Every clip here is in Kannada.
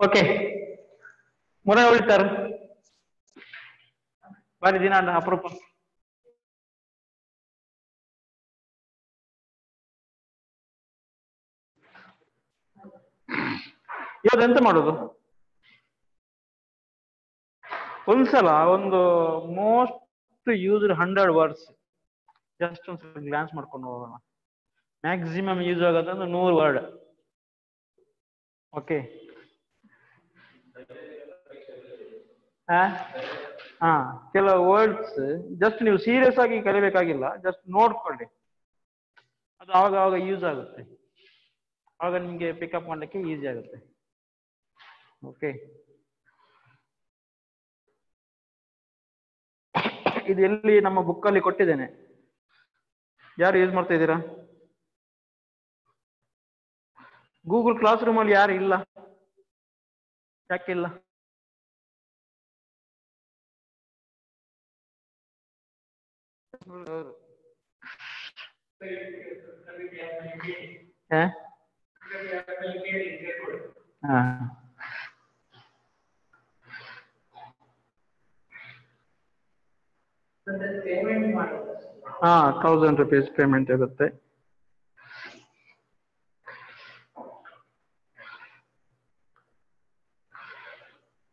ಓಕೆ ಮುರಳಿ ಉಳಿತಾರ ಬಾರಿ ದಿನ ಅಪರೂಪ. ಇವತ್ತು ಎಂತ ಮಾಡೋದು? ಒಂದ್ಸಲ ಒಂದು ಮೋಸ್ಟ್ ಯೂಸ್ಡ್ 100 ವರ್ಡ್ಸ್ ಜಸ್ಟ್ ಒಂದ್ಸಲ ಗ್ಲಾನ್ಸ್ ಮಾಡ್ಕೊಂಡು ಹೋಗೋಣ. ಮ್ಯಾಕ್ಸಿಮಮ್ ಯೂಸ್ ಆಗೋದಂದ್ರೆ 100 ವರ್ಡ್. ಓಕೆ ಹಾ, ಕೆಲವು ವರ್ಡ್ಸ್ ಜಸ್ಟ್ ನೀವು ಸೀರಿಯಸ್ ಆಗಿ ಕಲಿಬೇಕಾಗಿಲ್ಲ, ಜಸ್ಟ್ ನೋಡ್ಕೊಳ್ಳಿ, ಅದು ಆವಾಗ ಆವಾಗ ಯೂಸ್ ಆಗುತ್ತೆ, ಆವಾಗ ನಿಮ್ಗೆ ಪಿಕಪ್ ಮಾಡ್ಲಿಕ್ಕೆ ಈಸಿ ಆಗುತ್ತೆ. ಓಕೆ, ಇದು ಎಲ್ಲಿ ನಮ್ಮ ಬುಕ್ ಅಲ್ಲಿ ಕೊಟ್ಟಿದ್ದೇನೆ, ಯಾರು ಯೂಸ್ ಮಾಡ್ತಾ ಇದ್ದೀರಾ? ಗೂಗಲ್ ಕ್ಲಾಸ್ ರೂಮ್ ಅಲ್ಲಿ ಯಾರು ಇಲ್ಲ? ಯಾಕಿಲ್ಲ? ಹಾ, 1000 rupees ಪೇಮೆಂಟ್ ಇರುತ್ತೆ.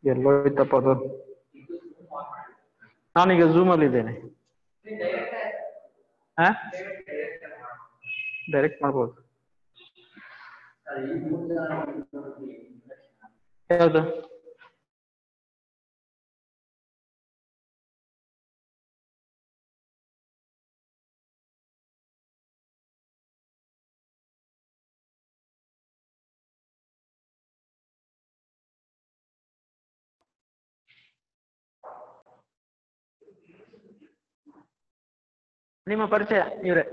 ಎಲ್ಲೋಯ್ತಪ್ಪ ಅದು? ನಾನೀಗ ಝೂಮ್ ಅಲ್ಲಿ ಇದ್ದೇನೆ. ಡೈರೆಕ್ಟ್ ಮಾಡ್ಬೋದು. ಯಾವುದು? ನಿಮ್ಮ ಪರಿಚಯ ಇವರೇ?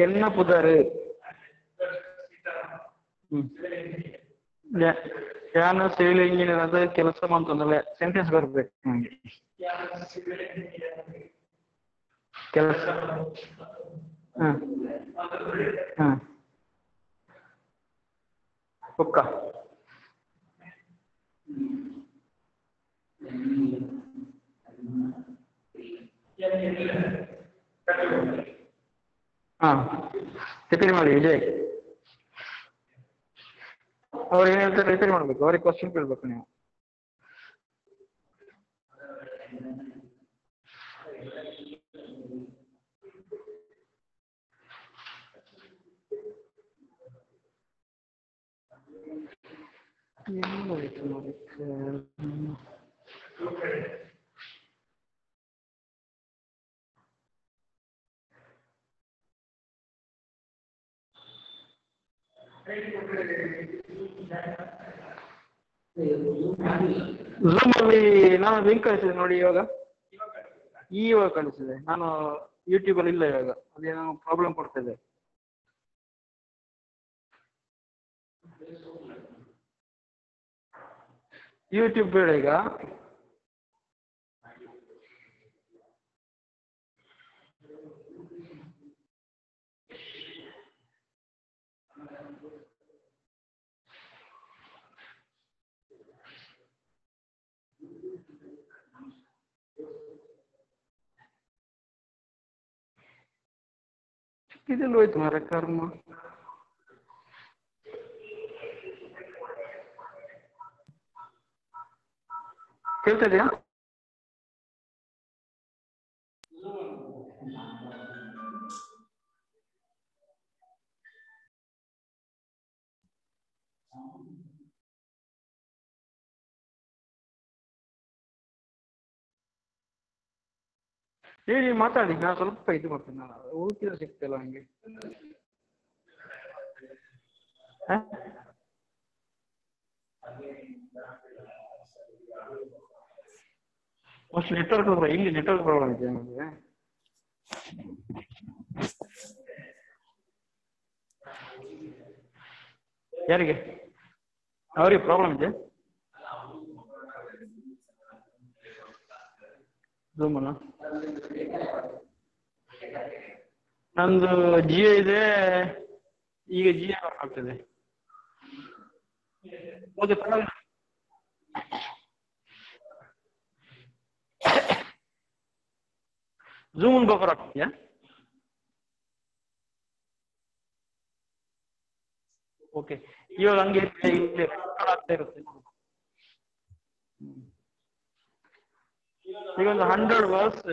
ಎನ್ನ ಪುದಾರು. ನಾನು ಸಿವಿಲ್ ಇಂಜಿನಿಯರ್ ಆದ ಕೆಲಸ ಮಾಡ್ತಂದ್ರೆ ಸೆಂಟೆನ್ಸ್ ಬರ್ಬೇಕು ನಂಗೆ. ಕೆಲಸ ಒಕ್ಕ ಹಾ, ರಿಪೇರಿ ಮಾಡಿ ವಿಜಯ್. ಅವ್ರು ಏನ್ ಹೇಳ್ತಾರೆ ರಿಪೇರಿ ಮಾಡ್ಬೇಕು, ಅವ್ರಿಗೆ ಕ್ವಶನ್ ಕೇಳ್ಬೇಕು ನೀವು. ಝೂಮ್ ಅಲ್ಲಿ ನಾನು ಲಿಂಕ್ ಕಳಿಸಿದೆ ನೋಡಿ, ಇವಾಗ ಕಳಿಸಿದೆ. ನಾನು ಯೂಟ್ಯೂಬ್ ಅಲ್ಲಿ ಇಲ್ಲ ಇವಾಗ, ಅದೇನೋ ಪ್ರಾಬ್ಲಮ್ ಕೊಡ್ತಿದೆ. ಯೂಟ್ಯೂಬ್ ಬೇಡ ಈಗ. ಇದೆಲ್ಲ ಹೋಯ್ತು ಮಾರ ಕರ್ಮ. ಕೇಳ್ತಾ ಇದೆಯಾ? ಹೇಳಿ, ಮಾತಾಡಿ, ನಾನು ಸ್ವಲ್ಪ ಇದು ಮಾಡ್ತೇನೆ. ನಾನು ಉಳಿದ ಸಿಗ್ತಿಲ್ಲ ಹಂಗೆ. ಮೋಸ್ಟ್ ನೆಟ್ವರ್ಕ್ ಇಲ್ಲಿ ನೆಟ್ವರ್ಕ್ ಪ್ರಾಬ್ಲಮ್ ಇದೆ ನಮಗೆ. ಯಾರಿಗೆ? ಅವ್ರಿಗೆ ಪ್ರಾಬ್ಲಮ್ ಇದೆ. ಝೂಮಲ್ಲ ನಂದು ಜಿಯೋ ಇದೆ, ಈಗ ಜಿಯೋ ಆಗ್ತದೆ. ಓಕೆ ಝೂಮ್ ಗೋಪರ್ ಆಗ್ತೀಯಾ? ಓಕೆ ಇವಾಗ ಹಂಗೆ ಆಗ್ತಾ ಇರುತ್ತೆ. ಈಗ ಒಂದು 100 ವರ್ಡ್ಸ್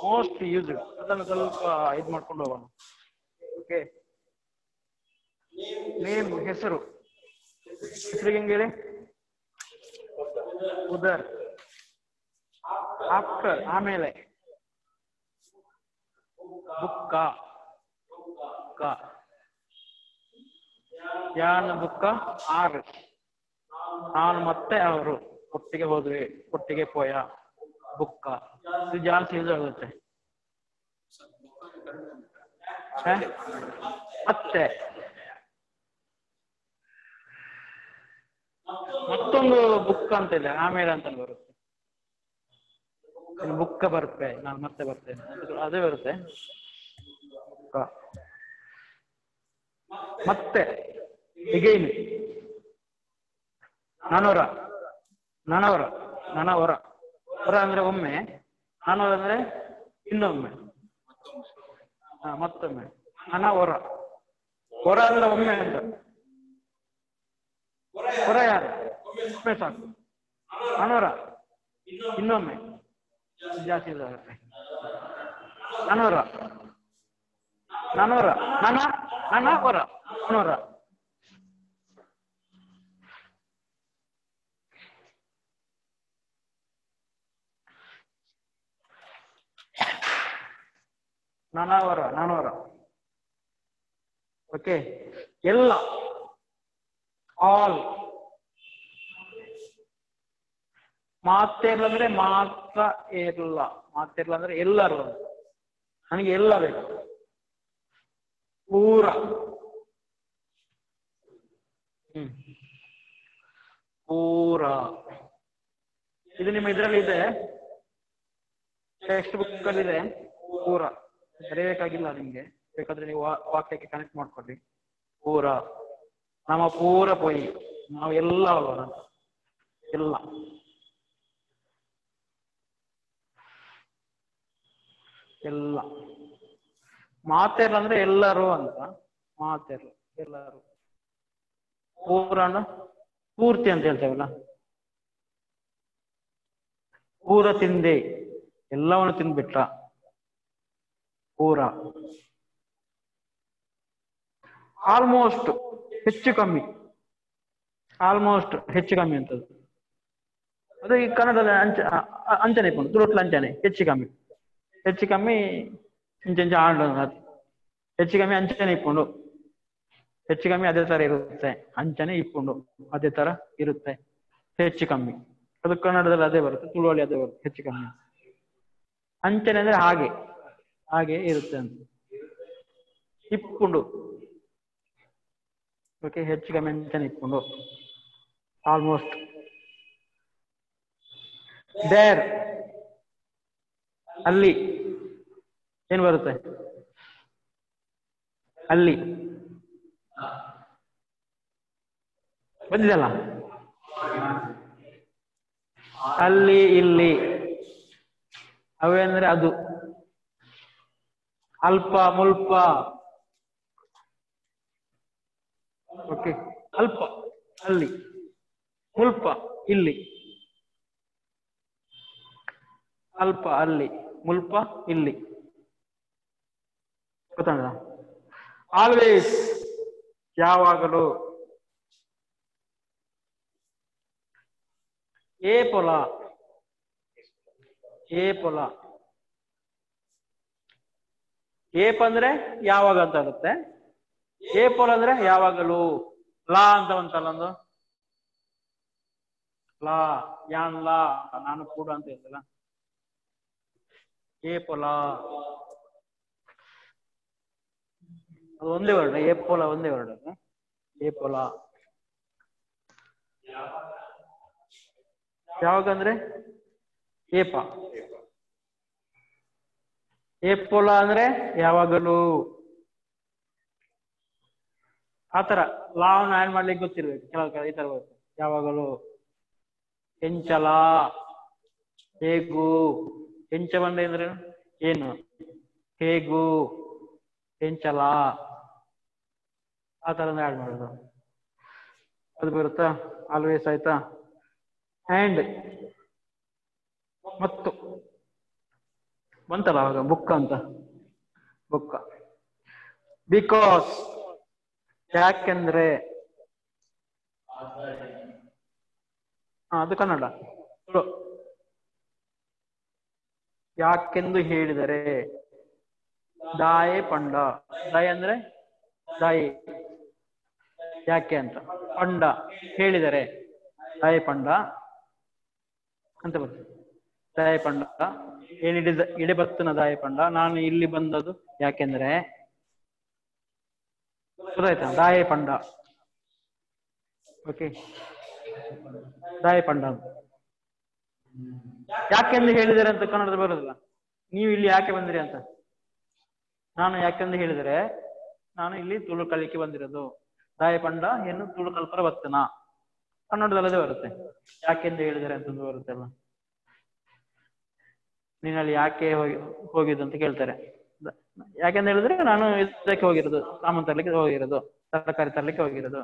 ಮೋಸ್ಟ್ ಯೂಸ್ಡ್, ಅದನ್ನು ಸ್ವಲ್ಪ ಇದು ಮಾಡ್ಕೊಂಡು ಹೋಗೋಣ. ಓಕೆ, ನೇಮ್ ಹೆಸರು, ಹೆಸರಿಗೆ ಹೆಂಗೆ ಹೇಳಿ? ಉದರ್. ಆಫ್ಟರ್ ಆಮೇಲೆ, ಬುಕ್ಕ ಯಾನ ಬುಕ್ಕ ಆರು, ನಾನು ಮತ್ತೆ ಅವರು ಒಟ್ಟಿಗೆ ಹೋದ್ವಿ, ಒಟ್ಟಿಗೆ ಪೋಯ ಬುಕ್ಕ. ಇದು ಜಾಸ್ತಿ ಯೂಸ್ ಆಗುತ್ತೆ. ಮತ್ತೆ ಮತ್ತೊಂದು ಬುಕ್ ಅಂತ ಇದೆ, ಆಮೇಲೆ ಅಂತ ಬರುತ್ತೆ. ಬುಕ್ಕ ಬರುತ್ತೆ, ನಾನು ಮತ್ತೆ ಬರ್ತೇನೆ, ಅದೇ ಬರುತ್ತೆ ಬುಕ್ಕ. ಮತ್ತೆ ಎಗೈನ್, ನನವರ ಹೊರ ಅಂದ್ರೆ ಒಮ್ಮೆ, ನನವರ ಅಂದ್ರೆ ಇನ್ನೊಮ್ಮೆ, ಮತ್ತೊಮ್ಮೆ. ನನವರ, ಹೊರ ಅಂದ್ರೆ ಒಮ್ಮೆ ಅಂತ. ಹೊರ ಯಾರು? ಒಮ್ಮೆ ಸಾಕು. ನನವರ ಇನ್ನೊಮ್ಮೆ ಜಾಸ್ತಿ ಇದಾಗುತ್ತೆ. ನನವರ ನನವರ ನನವರ. ಓಕೆ, ಎಲ್ಲ, ಆಲ್. ಮಾತೇರ್ಲ ಅಂದ್ರೆ ಮಾತ್ರ ಇರಲ್ಲ, ಮಾತೇರ್ಲ ಅಂದ್ರೆ ಎಲ್ಲರೂ, ನನಗೆ ಎಲ್ಲ ಬೇಕು. ಪೂರ, ಪೂರ. ಇದು ನಿಮ್ಮ ಇದರಲ್ಲಿ ಇದೆ, ಟೆಕ್ಸ್ಟ್ ಬುಕ್ ಅಲ್ಲಿ ಇದೆ. ಪೂರ ಬರೆಯಬೇಕಾಗಿಲ್ಲ ನಿಮ್ಗೆ, ಬೇಕಾದ್ರೆ ನೀವು ವಾಕ್ಯಕ್ಕೆ ಕನೆಕ್ಟ್ ಮಾಡ್ಕೊಳ್ಳಿ. ಪೂರ, ನಮ್ಮ ಪೂರ ಪೋಯಿ, ನಾವು ಎಲ್ಲ ಅಲ್ವಾ, ಎಲ್ಲ. ಎಲ್ಲ. ಮಾತೇರ್ಲ ಅಂದ್ರೆ ಎಲ್ಲರೂ ಅಂತ, ಮಾತೇರ್ಲ ಎಲ್ಲರೂ. ಪೂರ ಅಂದ್ರೆ ಪೂರ್ತಿ ಅಂತ ಹೇಳ್ತೇವಲ್ಲ, ಪೂರ ತಿಂದೆ, ಎಲ್ಲವನ್ನು ತಿಂದ್ಬಿಟ್ರ, ಪೂರ. ಆಲ್ಮೋಸ್ಟ್, ಹೆಚ್ಚು ಕಮ್ಮಿ, ಆಲ್ಮೋಸ್ಟ್ ಹೆಚ್ಚು ಕಮ್ಮಿ ಅಂತದ್ದು. ಅದು ಈ ಕನ್ನಡದಲ್ಲಿ ಅಂಚನೆ ಇಪ್ಪುಂಡು, ತುಳುಟ್ಲ ಅಂಚನೆ ಹೆಚ್ಚು ಕಮ್ಮಿ, ಹೆಚ್ಚು ಕಮ್ಮಿ ಇಂಚ ಆಂಡ್ ಹೆಚ್ಚು ಕಮ್ಮಿ ಅಂಚನೆ ಇಪ್ಪುಂಡು, ಹೆಚ್ಚು ಕಮ್ಮಿ ಅದೇ ತರ ಇರುತ್ತೆ. ಅಂಚನೆ ಇಪ್ಪುಂಡು ಅದೇ ತರ ಇರುತ್ತೆ, ಹೆಚ್ಚು ಕಮ್ಮಿ. ಅದು ಕನ್ನಡದಲ್ಲಿ ಅದೇ ಬರುತ್ತೆ, ತುಳುವಲ್ಲಿ ಅದೇ ಬರುತ್ತೆ, ಹೆಚ್ಚು ಕಮ್ಮಿ. ಅಂಚನೆ ಅಂದ್ರೆ ಹಾಗೆ, ಹಾಗೆ ಇರುತ್ತೆ ಅಂತ. ಇಪ್ಪುಂಡು, ಓಕೆ, ಹೆಚ್ಚು ಕಮ್ಮಿ ಅಂಚನೆ ಇಪ್ಪುಂಡು, ಆಲ್ಮೋಸ್ಟ್. ದೇರ್, ಅಲ್ಲಿ ಏನ್ ಬರುತ್ತೆ? ಅಲ್ಲಿ ಬಂದಿದಲ್ಲ, ಅಲ್ಲಿ, ಇಲ್ಲಿ. ಅವೇ ಅಂದ್ರೆ ಅದು. ಅಲ್ಪ, ಮುಲ್ಪ. ಓಕೆ, ಅಲ್ಪ ಅಲ್ಲಿ, ಮುಲ್ಪ ಇಲ್ಲಿ. ಅಲ್ಪ ಅಲ್ಲಿ, ಮುಲ್ಪ ಇಲ್ಲಿ. ಗೊತ್ತಾಗ? ಆಲ್ವೇಸ್, ಯಾವಾಗಲೂ. ಏ ಪೊಲ, ಏ ಪೊಲ. ಏಪ್ ಅಂದ್ರೆ ಯಾವಾಗ ಅಂತ ಆಗುತ್ತೆ, ಏ ಪೊಲ ಅಂದ್ರೆ ಯಾವಾಗಲೂ. ಲಾ ಅಂತ ಬಂತಲ್ಲ ಒಂದು, ಲಾ, ಯಾನ್ ಲಾ, ನಾನು ಕೂಡ ಅಂತ ಹೇಳ್ತಲ್ಲ, ಏ ಪೊಲ. ಅದು ಒಂದೇ ವರ್ಡ್, ಏ ಪೊಲ ಒಂದೇ ವರ್ಡ್ ಅದು, ಏ ಪೊಲ. ಯಾವಾಗ ಅಂದ್ರೆ ಏಪ, ಏ ಪೊಲ ಅಂದ್ರೆ ಯಾವಾಗಲೂ. ಆತರ ಲಾವನ್ನು ಆಡ್ ಮಾಡ್ಲಿಕ್ಕೆ ಗೊತ್ತಿರ್ಬೇಕು. ಕೆಲವು ಈ ತರ ಬರುತ್ತೆ ಯಾವಾಗಲೂ. ಎಂಚಲ, ಹೇಗೂ, ಎಂಚ ಬಂಡೆ ಅಂದ್ರೆ ಏನು, ಹೇಗೂ, ಎಂಚಲ, ಆ ತರ ಆಡ್ ಮಾಡೋದು. ಅದು ಬರುತ್ತಾ? ಆಲ್ವೇಸ್ ಆಯ್ತಾ. ಅಂಡ್ ಮತ್ತು ಬಂತಲ್ಲ ಅವಾಗ ಬುಕ್ ಅಂತ, ಬುಕ್ಕ. ಬಿಕಾಸ್ ಯಾಕೆಂದ್ರೆ, ಅದು ಕನ್ನಡ. ಯಾಕೆಂದು ಹೇಳಿದರೆ, ದಾಯೆ ಪಂಡ. ದಾಯಿ ಅಂದ್ರೆ ದಾಯಿ, ಯಾಕೆ ಅಂತ. ಪಂಡ ಹೇಳಿದರೆ, ದಾಯಿ ಪಂಡ ಅಂತ ಬರ್ತದೆ. ದಾಯಿ ಪಂಡ ಏನಿಡಿದ ಇಡಬತ್ತನ ದಾಯಿ ಪಂಡ. ನಾನು ಇಲ್ಲಿ ಬಂದದ್ದು ಯಾಕೆಂದ್ರೆ, ಗೊತ್ತಾಯ್ತಾ? ದಾಯಿ ಪಂಡ. ಓಕೆ, ದಾಯಿ ಪಂಡ. ಯಾಕೆಂದು ಹೇಳಿದರೆ ಅಂತ ಕನ್ನಡದ ಬರೋದಿಲ್ಲ. ನೀವು ಇಲ್ಲಿ ಯಾಕೆ ಬಂದಿರಿ ಅಂತ. ನಾನು ಯಾಕೆಂದು ಹೇಳಿದರೆ, ನಾನು ಇಲ್ಲಿ ತುಳು ಕಲಿಕೆ ಬಂದಿರೋದು. ದಾಯಿ ಪಂಡ ಏನು ತುಳು ಕಲ್ಪರ ಬರ್ತನ, ಕನ್ನಡದಲ್ಲದೆ ಬರುತ್ತೆ. ಯಾಕೆಂದು ಹೇಳಿದರೆ ಅಂತಂದು ಬರುತ್ತಲ್ಲ. ನೀನಲ್ಲಿ ಯಾಕೆ ಹೋಗಿದ್ದು ಅಂತ ಕೇಳ್ತಾರೆ. ಯಾಕೆಂತ ಹೇಳಿದ್ರೆ ನಾನು ಇದಕ್ಕೆ ಹೋಗಿರೋದು, ಸಾಮಾನು ತರ್ಲಿಕ್ಕೆ ಹೋಗಿರೋದು, ತರಕಾರಿ ತರ್ಲಿಕ್ಕೆ ಹೋಗಿರೋದು.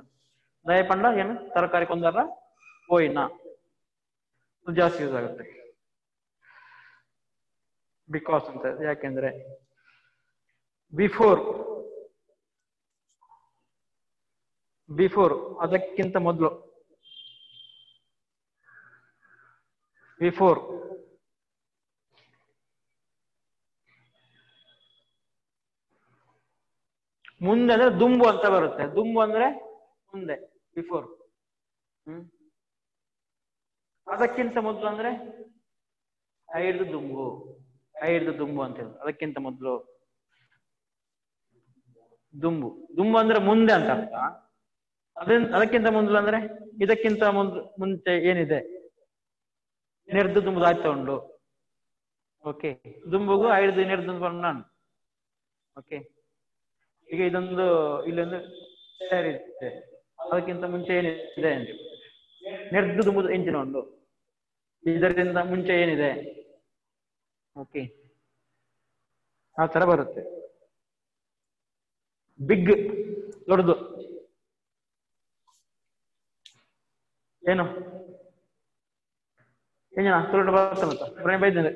ದಾಯಿ ಪಂಡ ಏನು ತರಕಾರಿ ಕೊಂದರ ಹೋಯಿನ, ಜಾಸ್ತಿ ಯೂಸ್ ಆಗುತ್ತೆ. ಬಿಕಾಸ್ ಅಂತ ಯಾಕೆಂದ್ರೆ. ಬಿಫೋರ್, ಬಿಫೋರ್ ಅದಕ್ಕಿಂತ ಮೊದಲು. ಬಿಫೋರ್ ಮುಂದೆ ಅಂದ್ರೆ ದುಂಬು ಅಂತ ಬರುತ್ತೆ. ದುಂಬು ಅಂದ್ರೆ ಮುಂದೆ, ಬಿಫೋರ್. ಅದಕ್ಕಿಂತ ಮೊದಲು ಅಂದ್ರೆ ಐದು ದುಂಬು, ಐದು ದುಂಬು ಅಂತ ಹೇಳಿ. ಅದಕ್ಕಿಂತ ಮೊದಲು ದುಂಬು. ದುಂಬು ಅಂದ್ರೆ ಮುಂದೆ ಅಂತ ಅರ್ಥ. ಅದಕ್ಕಿಂತ ಮೊದಲು ಅಂದ್ರೆ ಇದಕ್ಕಿಂತ ಮುಂಚೆ ಏನಿದೆ, ನೆರ್ದು ದುಂಬುದು ಆಯ್ತಾ ಉಂಡು. ಓಕೆ, ದುಂಬುಗು ಐದು ನೆರ್ದು ನಾನು. ಓಕೆ, ಈಗ ಇದೊಂದು ಇಲ್ಲೊಂದು ಇದೆ, ಅದಕ್ಕಿಂತ ಮುಂಚೆ ಏನಿದೆ ಅಂತ. ನೆರ್ದು ದುಂಬುದು ಎಂಚಿನ ಉಂಡು, ಇದರಿಂದ ಮುಂಚೆ ಏನಿದೆ. ಓಕೆ, ಆ ತರ ಬರುತ್ತೆ. ಬಿಗ್ ದೊಡ್ಡದು. ಏನು ಏನ ತುಳು ಬರ್ತಲ್ಲ ಬೈದ್ರೆ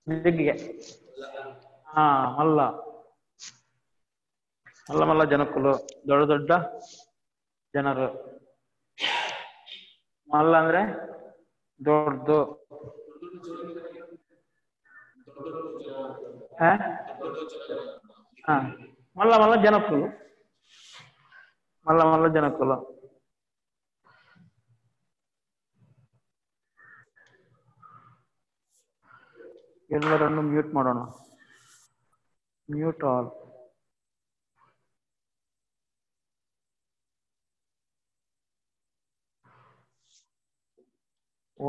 ಬಿಗ್ಗೆ. ಹಾ, ಮಲ್ಲ. ಮಲ್ಲ ಮಲ್ಲ ಜನಕ್ಕುಲು, ದೊಡ್ಡ ದೊಡ್ಡ ಜನರು. ಮಲ್ಲ ಅಂದ್ರೆ ದೊಡ್ಡದು. ಹಾ, ಮಲ್ಲ ಮಲ್ಲ ಜನಕ್ಕುಲು, ಮಲ್ಲ ಮಲ್ಲ ಜನಕ್ಕುಲು. ಎಲ್ಲರನ್ನು ಮ್ಯೂಟ್ ಮಾಡೋಣ. Mute all.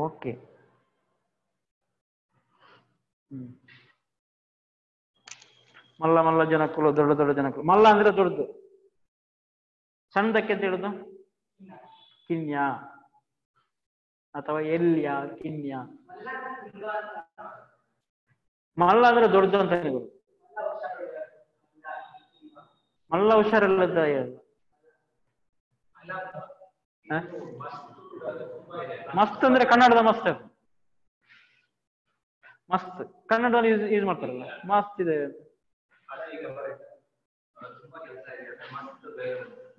ಓಕೆ. ಮಲ್ಲ ಮಲ್ಲ ಜನಕ್ಕುಲು, ದೊಡ್ಡ ದೊಡ್ಡ ಜನಕ್ಕುಲು. ಮಲ್ಲ ಅಂದ್ರೆ ದೊಡ್ಡದು. ಸಣ್ಣದಕ್ಕೆ ಅಂತ ಹೇಳುದು ಕಿನ್ಯ ಅಥವಾ ಎಲ್ಯ, ಕಿನ್ಯ. ಮಲ್ಲ ಅಂದ್ರೆ ದೊಡ್ಡದು ಅಂತ ಹೇಳುದು. ಮಲ್ಲ ಹುಷಾರಿಲ್ಲದ ಹೇಳುದು. ಮಸ್ತ್ ಅಂದ್ರೆ ಕನ್ನಡದ ಮಸ್ತ್. ಮಸ್ತ್ ಕನ್ನಡದಲ್ಲಿ ಯೂಸ್ ಮಾಡ್ತಾರಲ್ಲ, ಮಸ್ತ್ ಇದೆ.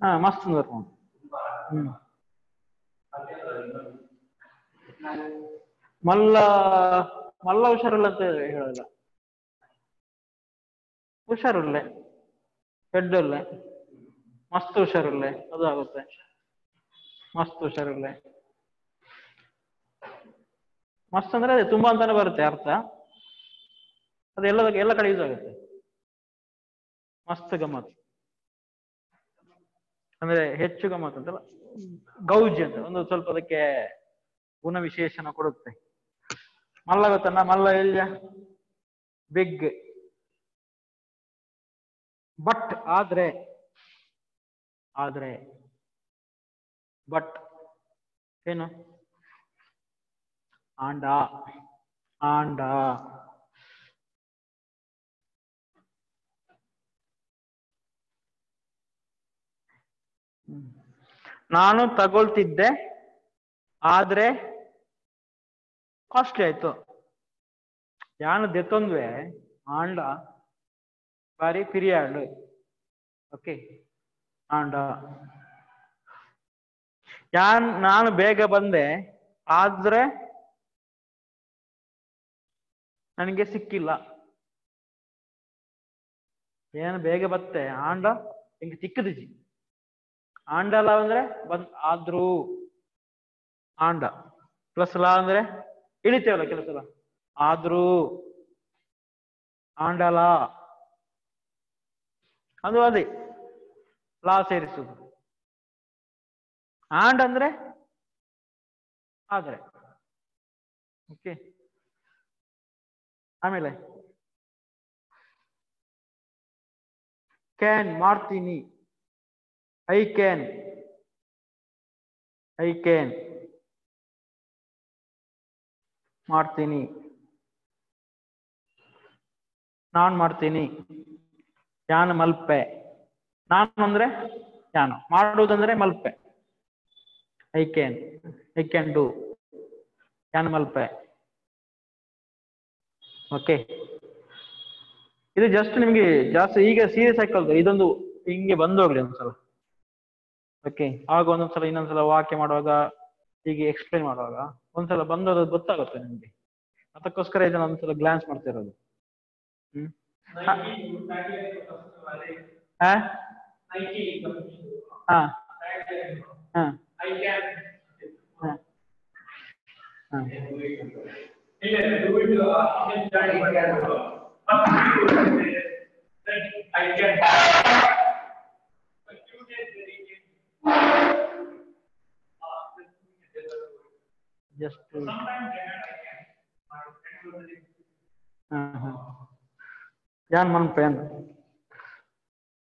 ಹಾ, ಮಸ್ತ್ ಬರ್ಕೊಂಡು. ಮಲ್ಲ ಮಲ್ಲ ಹುಷಾರಿಲ್ಲ ಅಂತ ಹೇಳೋದಿಲ್ಲ. ಹುಷಾರಿಲ್ಲೆ, ಹೆಡ್ಡಲ್ಲೇ, ಮಸ್ತ್ ಹುಷಾರಿಲ್ಲೆ, ಅದು ಆಗುತ್ತೆ. ಮಸ್ತ್ ಹುಷಾರಿಲ್ಲೆ. ಮಸ್ತ್ ಅಂದ್ರೆ ಅದೇ ತುಂಬಾ ಅಂತಾನೆ ಬರುತ್ತೆ ಅರ್ಥ. ಅದು ಎಲ್ಲ ಕಡೆ ಯೂಸ್ ಆಗುತ್ತೆ. ಮಸ್ತ್ ಗಮ್ಮತ್ ಅಂದ್ರೆ ಹೆಚ್ಚು ಗಮ್ಮತ್ ಅಂತಲ್ಲ, ಗೌಜ್ ಅಂತ ಒಂದು ಸ್ವಲ್ಪ ಅದಕ್ಕೆ ಗುಣ ವಿಶೇಷಣ ಕೊಡುತ್ತೆ. ಮಲ್ಲ ಗೊತ್ತಣ್ಣ, ಮಲ್ಲ ಎಲ್ಯ ಬಿಗ್. ಬಟ್ ಆದ್ರೆ ಆದ್ರೆ. ಬಟ್ ಏನು? ಆಂಡ. ಆಂಡ. ನಾನು ತಗೊಳ್ತಿದ್ದೆ ಆದ್ರೆ ಕಾಸ್ಟ್ಲಿ ಆಯ್ತು. ಯಾನು ದೆತ್ತೊಂದ್ವೆ ಆಂಡ ಬಾರಿ ಪಿರಿಯಾಡು. Okay, and. ನಾನು ಬೇಗ ಬಂದೆ ಆದ್ರೆ ನನಗೆ ಸಿಕ್ಕಿಲ್ಲ. ಏನು ಬೇಗ ಬತ್ತೆ ಆಂಡ ಹಿಂಗೆ ಚಿಕ್ಕದಿಜಿ. ಆಂಡಲ ಅಂದ್ರೆ ಆದ್ರೂ. ಆಂಡ ಪ್ಲಸ್ ಲಾ ಅಂದ್ರೆ ಇಳಿತೇವಲ್ಲ ಕೆಲಸಲ. ಆದ್ರೂ ಆಂಡಲ ಅದು ಅದೇ ಲಾ ಸೇರಿಸುದು. ಆಂಡ್ ಅಂದ್ರೆ ಆದ್ರೆ. ಓಕೆ, ಆಮೇಲೆ ಕ್ಯಾನ್ ಮಾಡ್ತೀನಿ. I can. ಐ ಕ್ಯಾನ್ ಮಾಡ್ತೀನಿ. ನಾನ್ ಮಾಡ್ತೀನಿ. ಯಾನು ಮಲ್ಪೆ. ನಾನು ಅಂದ್ರೆ ಯಾನು, ಮಾಡುವುದಂದ್ರೆ ಮಲ್ಪೆ. I can. I can do. ಯಾನು ಮಲ್ಪೆ. ಓಕೆ, ಇದು ಜಸ್ಟ್ ನಿಮ್ಗೆ ಜಾಸ್ತಿ ಈಗ ಸೀರಿಯಸ್ ಆಗಿ ಕಲ್ತು ಇದೊಂದು ಹಿಂಗೆ ಬಂದೋಗ್ಲಿ ಒಂದ್ಸಲ. ಓಕೆ, ಆಗ ಒಂದೊಂದ್ಸಲ ಇನ್ನೊಂದ್ಸಲ ವಾಕ್ಯ ಮಾಡುವಾಗ ಹೀಗೆ ಎಕ್ಸ್ಪ್ಲೈನ್ ಮಾಡುವಾಗ ಒಂದ್ಸಲ ಬಂದೋದು ಗೊತ್ತಾಗುತ್ತೆ ನಿಮ್ಗೆ. ಅದಕ್ಕೋಸ್ಕರ ಇದನ್ನ ಒಂದ್ಸಲ ಗ್ಲಾನ್ಸ್ ಮಾಡ್ತಾ ಇರೋದು. ಹಾ ಹಾ ಹಾ ಜಸ್ಟ್ ಯಾನ್ ಮನ್ಪೇನ್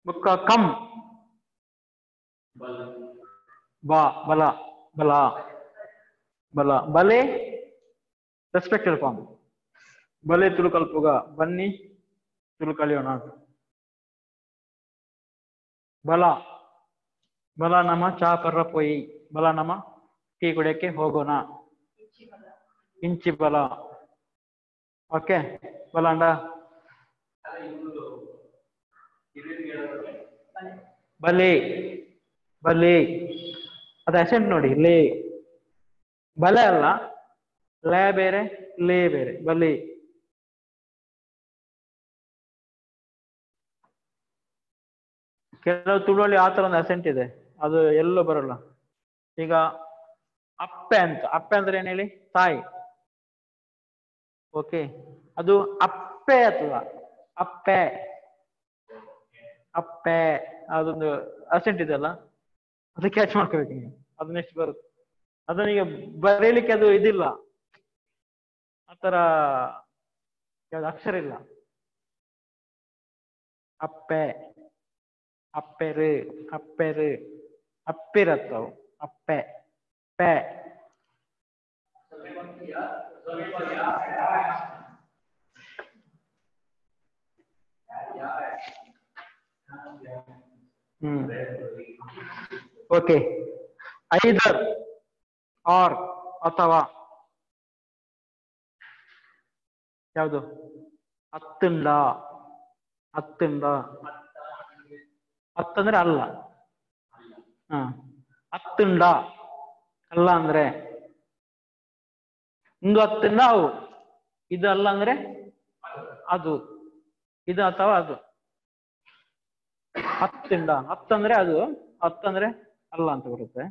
ಬುಕ್ಕ ಕಮ್ ಬಾ ಬಲ ಬಲ ಬಲ ಬಲೆ ರೆಸ್ಪೆಕ್ಟೆಡ್ ಫಾರ್ಮ್. ಬಲೆ ತುಳುಕಲ್ಪುಗ ಬನ್ನಿ ತುಳುಕಲಿಯೋಣ. ಬಲ ಬಲ ನಮ್ಮ ಚಾ ಪರ್ರ ಪೋಯಿ. ಬಲ ನಮ್ಮ ಟೀ ಕುಡಿಯಕ್ಕೆ ಹೋಗೋಣ. ಇಂಚಿ ಬಲ. ಓಕೆ, ಬಲ ಅಂಡ ಬಲೆ ಬಲೆ ಅದು ಅಸೆಂಟ್ ನೋಡಿ. ಲೇ ಬಲೆ ಅಲ್ಲ, ಲೇ ಬೇರೆ ಲೇ ಬೇರೆ. ಬಲೆ. ಕೆಲವು ತುಳುವಲ್ಲಿ ಆ ತರ ಒಂದು ಅಸೆಂಟ್ ಇದೆ, ಅದು ಎಲ್ಲೂ ಬರಲ್ಲ. ಈಗ ಅಪ್ಪೆ ಅಂತ. ಅಪ್ಪೆ ಅಂದ್ರೆ ಏನ್ ಹೇಳಿ? ತಾಯಿ. ಓಕೆ, ಅದು ಅಪ್ಪೆ ಅಥವಾ ಅಪ್ಪೆ. ಅಪ್ಪೆ ಅದೊಂದು ಅಸೆಂಟ್ ಇದೆಲ್ಲ, ಅದು ಕ್ಯಾಚ್ ಮಾಡ್ಕೋಬೇಕು ನೀವು. ಅದು ನೆಕ್ಸ್ಟ್ ಬರುತ್ತೆ. ಅದನ್ನೀಗ ಬರೀಲಿಕ್ಕೆ ಅದು ಇದಿಲ್ಲ, ಆತರ ಯಾವ್ದು ಅಕ್ಷರ ಇಲ್ಲ. ಅಪ್ಪೆ, ಅಪ್ಪೆರು, ಅಪ್ಪೆರು, ಅಪ್ಪಿರತ್ತವು. ಅಪ್ಪೆ ಪೆ. ಓಕೆ, ಐದರ್ ಆರ್ ಅಥವಾ. ಯಾವುದು? ಹತ್ತುಂಡ. ಹತ್ತುಂಡ. ಹತ್ತಂದ್ರೆ ಅಲ್ಲ. ಹ, ಹತ್ತುಂಡ ಅಲ್ಲ ಅಂದ್ರೆ ಒಂದು ಹತ್ತುಂಡ ಅವು. ಇದು ಅಲ್ಲ ಅಂದ್ರೆ ಅದು. ಇದು ಅಥವಾ ಅದು. ಹತ್ತುಂಡ. ಹತ್ತಂದ್ರೆ ಅದು, ಹತ್ತಂದ್ರೆ ಅಲ್ಲ ಅಂತ ಬರುತ್ತೆ.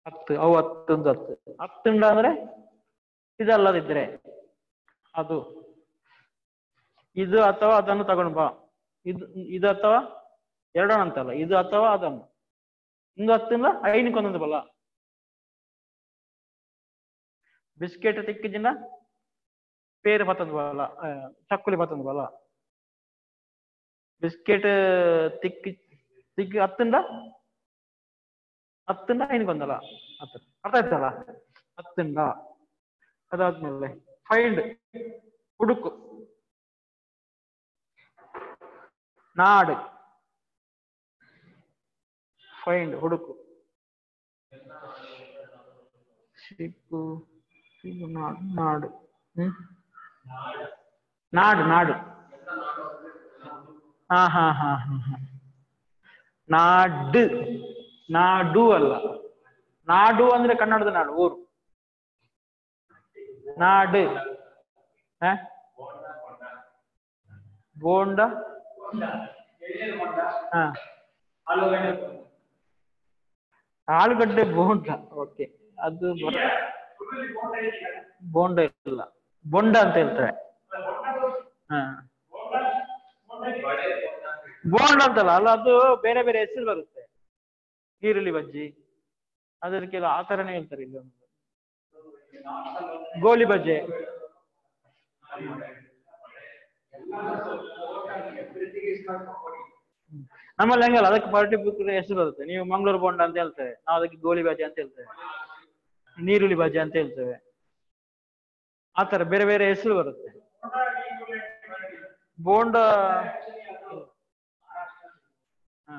ಹತ್ತು ಅವು ಹತ್ತೊಂದು ಹತ್ತು. ಹತ್ತುಂಡ ಅಂದ್ರೆ ಇದಲ್ಲದಿದ್ರೆ ಅದು. ಇದು ಅಥವಾ ಅದನ್ನು ತಗೊಂಡು ಬಾ. ಇದು ಅಥವಾ ಎರಡನ್ನ ಅಂತಲ್ಲ, ಇದು ಅಥವಾ ಅದನ್ನು. ಒಂದು ಹತ್ತಿಂದ ಐನಕ್ಕೊಂದೊಂದು ಬಲ. ಬಿಸ್ಕೆಟ್ ತಿಕ್ಕಿಜಿನ ಪೇರು ಪತ್ತೊಂದು ಬಲ, ಚಕ್ಕುಲಿ ಪತ್ತೊಂದು ಬಲ. ಬಿಸ್ಕೆಟ್ ತಿಕ್ಕಿ ತಿಕ್ಕಿ ಹತ್ತಿಂದ ಹತ್ತುಂಡ ಐನ್ಗೊಂದಲ್ಲ ಹತ್ತು ಅರ್ಥ ಆಯ್ತಲ್ಲ ಹತ್ತುಂಡ. ಅದಾದ್ಮೇಲೆ ಫೈಂಡ್ ಹುಡುಕು. ನಾಡು ಫೈಂಡ್ ಹುಡುಕು. ಶಿಪ್ಪು ನಾಡು ನಾಡು ನಾಡು ಹಾ ಹಾ ಹಾ ಹಾ ಹಾ ನಾಡು ನಾಡು ಅಲ್ಲ, ನಾಡು ಅಂದ್ರೆ ಕನ್ನಡದ ನಾಡು ಊರು. ನಾಡು ಬೋಂಡ ಹಾ ಆಲೂಗಡ್ಡೆ ಬೋಂಡ. ಓಕೆ ಅದು ಬೋಂಡ ಇಲ್ಲ, ಬೊಂಡ ಅಂತ ಹೇಳ್ತಾರೆ. ಹಾ ಬೋಂಡ ಅಂತಲ್ಲ ಅಲ್ಲ, ಅದು ಬೇರೆ ಬೇರೆ ಹೆಸರು ಬರುತ್ತೆ. ಈರುಳ್ಳಿ ಬಜ್ಜಿ ಅದಕ್ಕೆಲ್ಲ ಆ ಥರನೇ ಹೇಳ್ತಾರೆ ಇಲ್ಲಿ. ಗೋಲಿ ಬಜ್ಜೆ ನಮ್ಮಲ್ಲಿ ಹಂಗಲ್ಲ, ಅದಕ್ಕೆ ಪರ್ಟಿಕ್ಯುಲರ್ ಹೆಸರು ಬರುತ್ತೆ. ನೀವು ಮಂಗಳೂರು ಬೋಂಡ ಅಂತ ಹೇಳ್ತೇವೆ, ನಾವು ಅದಕ್ಕೆ ಗೋಲಿ ಬಜ್ಜೆ ಅಂತ ಹೇಳ್ತೇವೆ, ನೀರುಳ್ಳಿ ಬಜ್ಜೆ ಅಂತ ಹೇಳ್ತೇವೆ. ಆ ಥರ ಬೇರೆ ಬೇರೆ ಹೆಸರು ಬರುತ್ತೆ. ಬೋಂಡ ಹಾ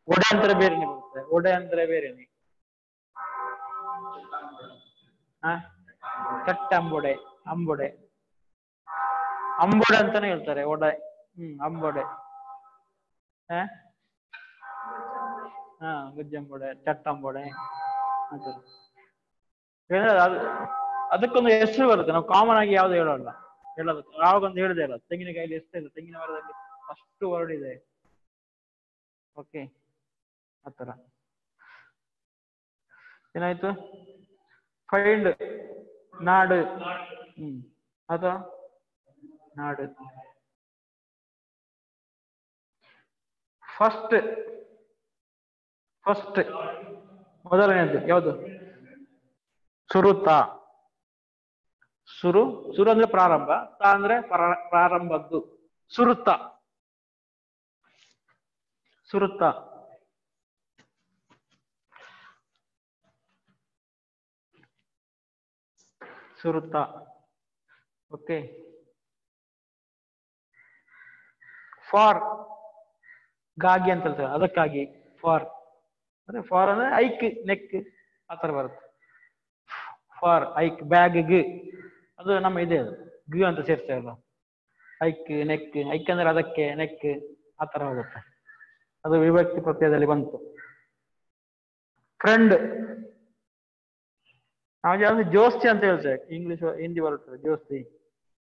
ಒಡೆ ಅಂದ್ರೆ ಬೇರೆನೆ ಬರುತ್ತೆ, ಒಡೆ ಅಂದ್ರೆ ಬೇರೆನೆ. ಚಟ್ಟಂಬೊಡೆ, ಅಂಬೊಡೆ, ಅಂಬೊಡೆ ಅಂತಾನೆ ಹೇಳ್ತಾರೆ ಒಡೆ. ಅಂಬೊಡೆ ಹಾ ಗುಜ್ಜಂಬೊಡೆ, ಚಟ್ಟಂಬೊಡೆ ಅಂತ. ಅದಕ್ಕೊಂದು ಹೆಸರು ಬರುತ್ತೆ, ನಾವು ಕಾಮನ್ ಆಗಿ ಯಾವ್ದು ಹೇಳೋಲ್ಲ. ಹೇಳೋದಕ್ಕೆ ಯಾವಾಗೊಂದು ಹೇಳಿದೆ ಅಲ್ಲ, ತೆಂಗಿನಕಾಯಲ್ಲಿ ಎಷ್ಟೇ ಇಲ್ಲ, ತೆಂಗಿನ ಮರದಲ್ಲಿ ಅಷ್ಟು ವರ್ಡ್ ಇದೆ. ಓಕೆ ಆತರ ಏನಾಯ್ತು? ಫೈಂಡ್ ನಾಡು ಅಥವಾ ನಾಡು. ಫಸ್ಟ್ ಫಸ್ಟ್ ಮೊದಲನೇದು ಯಾವುದು? ಸುರುತ. ಸುರು ಸುರು ಅಂದ್ರೆ ಪ್ರಾರಂಭ, ತ ಅಂದ್ರೆ ಪ್ರಾರಂಭದ್ದು. ಸುರುತ ಸುರುತ. ಸುರುತ ಓಕೆ. ಫಾರ್ ಗಾಗಿ ಅಂತ ಹೇಳ್ತಾರೆ, ಅದಕ್ಕಾಗಿ ಫಾರ್ ಅಂದ್ರೆ ಫಾರ್ ಅಂದ್ರೆ ಐಕ್ ನೆಕ್ ಆ ತರ ಬರುತ್ತೆ. ಫಾರ್ ಐಕ್ ಬ್ಯಾಗ್ ಗ್ ಅದು ನಮ್ಮ ಇದೆ, ಅದು ಗ್ ಅಂತ ಸೇರ್ತೇವಲ್ಲ. ಐಕ್ ನೆಕ್, ಐಕ್ ಅಂದ್ರೆ ಅದಕ್ಕೆ, ನೆಕ್ ಆ ತರ ಹೋಗುತ್ತೆ. ಅದು ವಿಭಕ್ತಿ ಪ್ರತ್ಯಯದಲ್ಲಿ ಬಂತು. ಫ್ರೆಂಡ್ ನಾವು ಜಾಸ್ತಿ ಜೋಸ್ತಿ ಅಂತ ಹೇಳ್ತೇವೆ, ಇಂಗ್ಲಿಷ್ ಹಿಂದಿ ಬರುತ್ತೆ ಜೋಸ್ತಿ.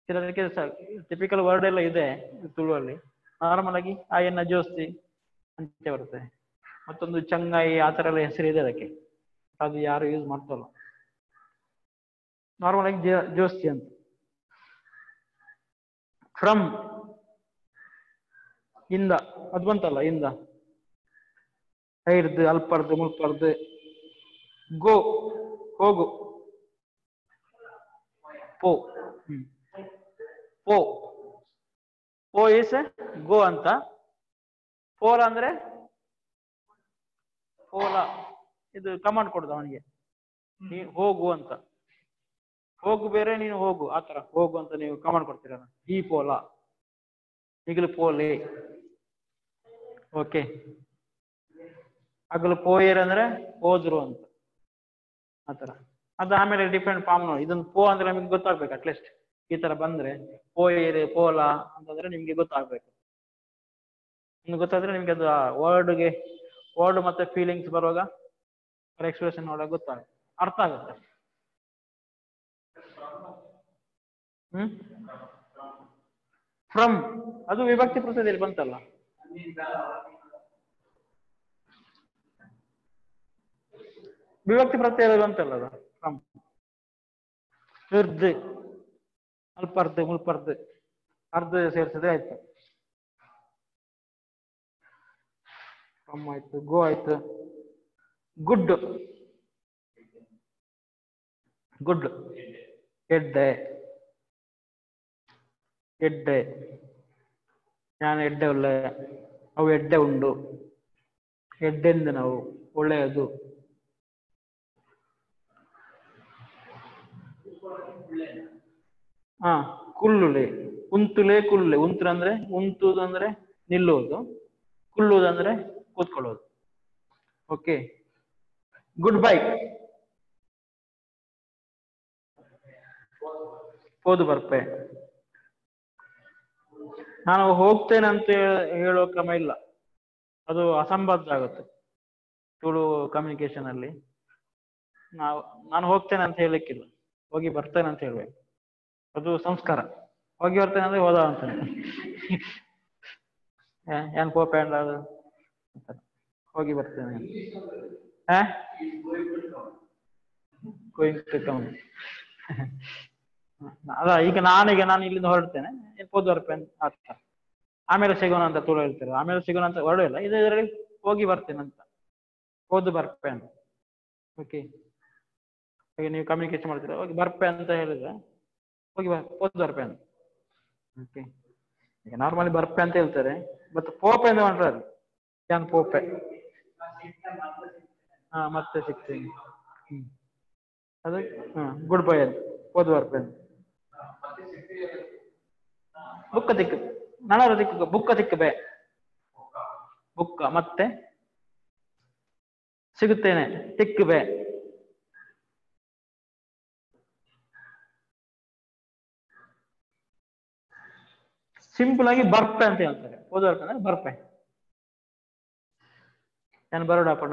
ಕೆಲವರಿಗೆ ಟಿಪಿಕಲ್ ವರ್ಡ್ ಎಲ್ಲ ಇದೆ ತುಳುವಲ್ಲಿ. ನಾರ್ಮಲ್ ಆಗಿ ಆಯನ್ನ ಜೋಸ್ತಿ ಅಂತ ಬರುತ್ತೆ. ಮತ್ತೊಂದು ಚಂಗಾಯಿ ಆ ಥರ ಎಲ್ಲ ಹೆಸರು ಇದೆ ಅದಕ್ಕೆ, ಅದು ಯಾರು ಯೂಸ್ ಮಾಡ್ತಲ್ಲ. ನಾರ್ಮಲ್ ಆಗಿ ಜೋಸ್ತಿ ಅಂತ. ಫ್ರಮ್ ಇಂದ, ಅದು ಬಂತಲ್ಲ ಇಂದ. ಐರ್ದು, ಅಲ್ಪರ್ದು, ಮುಲ್ಪರ್ದು. ಗೋ ಹೋಗು. ಪೋ ಪೋ ಪೋ ಇಸ್ ಗೋ ಅಂತ. ಪೋಲ ಅಂದ್ರೆ ಪೋಲ, ಇದು ಕಮಾಂಡ್ ಕೊಡುದು ಅವನಿಗೆ, ನೀ ಹೋಗು ಅಂತ. ಹೋಗು ಬೇರೆ, ನೀನು ಹೋಗು ಆ ತರ. ಹೋಗು ಅಂತ ನೀವು ಕಮಾಂಡ್ ಕೊಡ್ತೀರ. ಈ ಪೋಲ ಈಗಲೂ ಪೋಲೆ. ಓಕೆ. ಹಗಲು ಪೋಯರ್ ಅಂದ್ರೆ ಹೋದ್ರು ಅಂತ ಆತರ. ಅದು ಆಮೇಲೆ ಡಿಫ್ರೆಂಟ್ ಫಾರ್ಮ್ ನೋಡಿ. ಇದೊಂದು ಪೋ ಅಂದ್ರೆ ನಮಗೆ ಗೊತ್ತಾಗ್ಬೇಕು, ಅಟ್ಲೀಸ್ಟ್ ಈ ತರ ಬಂದ್ರೆ ಪೋಯರ್ ಪೋಲ ಅಂತಂದ್ರೆ ನಿಮ್ಗೆ ಗೊತ್ತಾಗ್ಬೇಕು. ನಿಮ್ಗೆ ಗೊತ್ತಾದ್ರೆ ನಿಮ್ಗೆ ಅದು ವರ್ಡ್ಗೆ ವರ್ಡ್ ಮತ್ತೆ ಫೀಲಿಂಗ್ಸ್ ಬರುವಾಗ, ಎಕ್ಸ್ಪ್ರೆಷನ್ ನೋಡುವಾಗ ಗೊತ್ತಾಗುತ್ತೆ, ಅರ್ಥ ಆಗುತ್ತೆ. ಫ್ರಮ್ ಅದು ವಿಭಕ್ತಿ ಪ್ರತ್ಯಯದಲ್ಲಿ ಬಂತಲ್ಲ. ವಿಭಕ್ತಿ ಪ್ರತ್ಯಯದಲ್ಲಿ ಬಂತಲ್ಲ ಅದು ಫ್ರಮ್. ಇರ್ದು, ಅಲ್ಪರ್ದು, ಮುಲ್ಪರ್ದು, ಅರ್ಧ ಸೇರ್ಸದೆ ಆಯ್ತು. ಫ್ರಮ್ ಆಯ್ತು, ಗೋ ಆಯ್ತು. Good good. ಎಡ್ಡೆ. ಎಡ್ಡೆ. ನಾನು ಎಡ್ಡೆ ಒಳ್ಳೆ. ಅವು ಎಡ್ಡೆ ಉಂಡು. ಎಡ್ಡೆಂದು ನಾವು ಒಳ್ಳೆಯದು. ಹಾ, ಕುಲ್ಲುಲೆ. ಉಂತುಲೆ ಕುಲ್ಲುಲೆ. ಉಂತು ಅಂದ್ರೆ ಉಂತುದು ಅಂದ್ರೆ ನಿಲ್ಲುವುದು, ಕುಲ್ಲುವುದು ಅಂದ್ರೆ ಕೂತ್ಕೊಳ್ಳೋದು. ಓಕೆ. Good bye. ಹೋದು ಬರ್ಪೆ. ನಾನು ಹೋಗ್ತೇನೆ ಅಂತ ಹೇಳೋ ಕ್ರಮ ಇಲ್ಲ, ಅದು ಅಸಂಬದ್ಧ ಆಗುತ್ತೆ ತುಳು ಕಮ್ಯುನಿಕೇಶನ್ ಅಲ್ಲಿ. ನಾನು ಹೋಗ್ತೇನೆ ಅಂತ ಹೇಳಲಿಕ್ಕಿಲ್ಲ, ಹೋಗಿ ಬರ್ತೇನೆ ಅಂತ ಹೇಳ್ಬೇಕು. ಅದು ಸಂಸ್ಕಾರ. ಹೋಗಿ ಬರ್ತೇನೆ ಅಂದ್ರೆ ಹೋದ ಅಂತ ಏನ್ ಕೋಪ ಅದು ಹೋಗಿ ಬರ್ತೇನೆ. ಅದ ಈಗ ನಾನು ಇಲ್ಲಿಂದ ಹೊರಡ್ತೇನೆ, ಹೋದ್ ಬರ್ತೇನೆ ಅರ್ಥ. ಆಮೇಲೆ ಸಿಗೋಣ ಅಂತ ತುಳು ಹೇಳ್ತಾರೆ. ಆಮೇಲೆ ಸಿಗೋಣ ಅಂತ ಹೊರಡಿಲ್ಲ, ಇದರಲ್ಲಿ ಹೋಗಿ ಬರ್ತೇನೆ ಅಂತ, ಹೋದು ಬರ್ಪೆ ಅಂತ. ಓಕೆ. ಈಗ ನೀವು ಕಮ್ಯುನಿಕೇಶನ್ ಮಾಡ್ತೀರಾ, ಹೋಗಿ ಬರ್ಪೆ ಅಂತ ಹೇಳಿದ್ರೆ ಹೋಗಿ ಹೋದ್ ಬರ್ಪೆ ಅಂತ. ಓಕೆ. ಈಗ ನಾರ್ಮಲಿ ಬರ್ಪೆ ಅಂತ ಹೇಳ್ತಾರೆ, ಮತ್ತೆ ಪೋಪೆ ಅಂತ ಮಾಡ್ತಾರೆ. ಏನ್ ಪೋಪೆ? ಹಾ, ಮತ್ತೆ ಸಿಗ್ತೀನಿ. ಅದು ಗುಡ್ ಬೈ ಅಂತ, ಹೋದ್ ಬರ್ಪೆ ಅಂತ. ಬುಕ್ಕ ತಿಕ್ಕ, ನಾನಾರು ತಿಕ್ಕ, ಬುಕ್ಕ ತಿಕ್ಕಬೆ. ಬುಕ್ಕ ಮತ್ತೆ ಸಿಗುತ್ತೇನೆ, ತಿಕ್ಕಬೆ. ಸಿಂಪಲ್ ಆಗಿ ಬರ್ಪೆ ಅಂತ ಹೇಳ್ತಾರೆ. ಹೋದ ಅಂದ್ರೆ ಬರ್ಪೆ. ನಾನು ಬರೋಡ ಪಡ,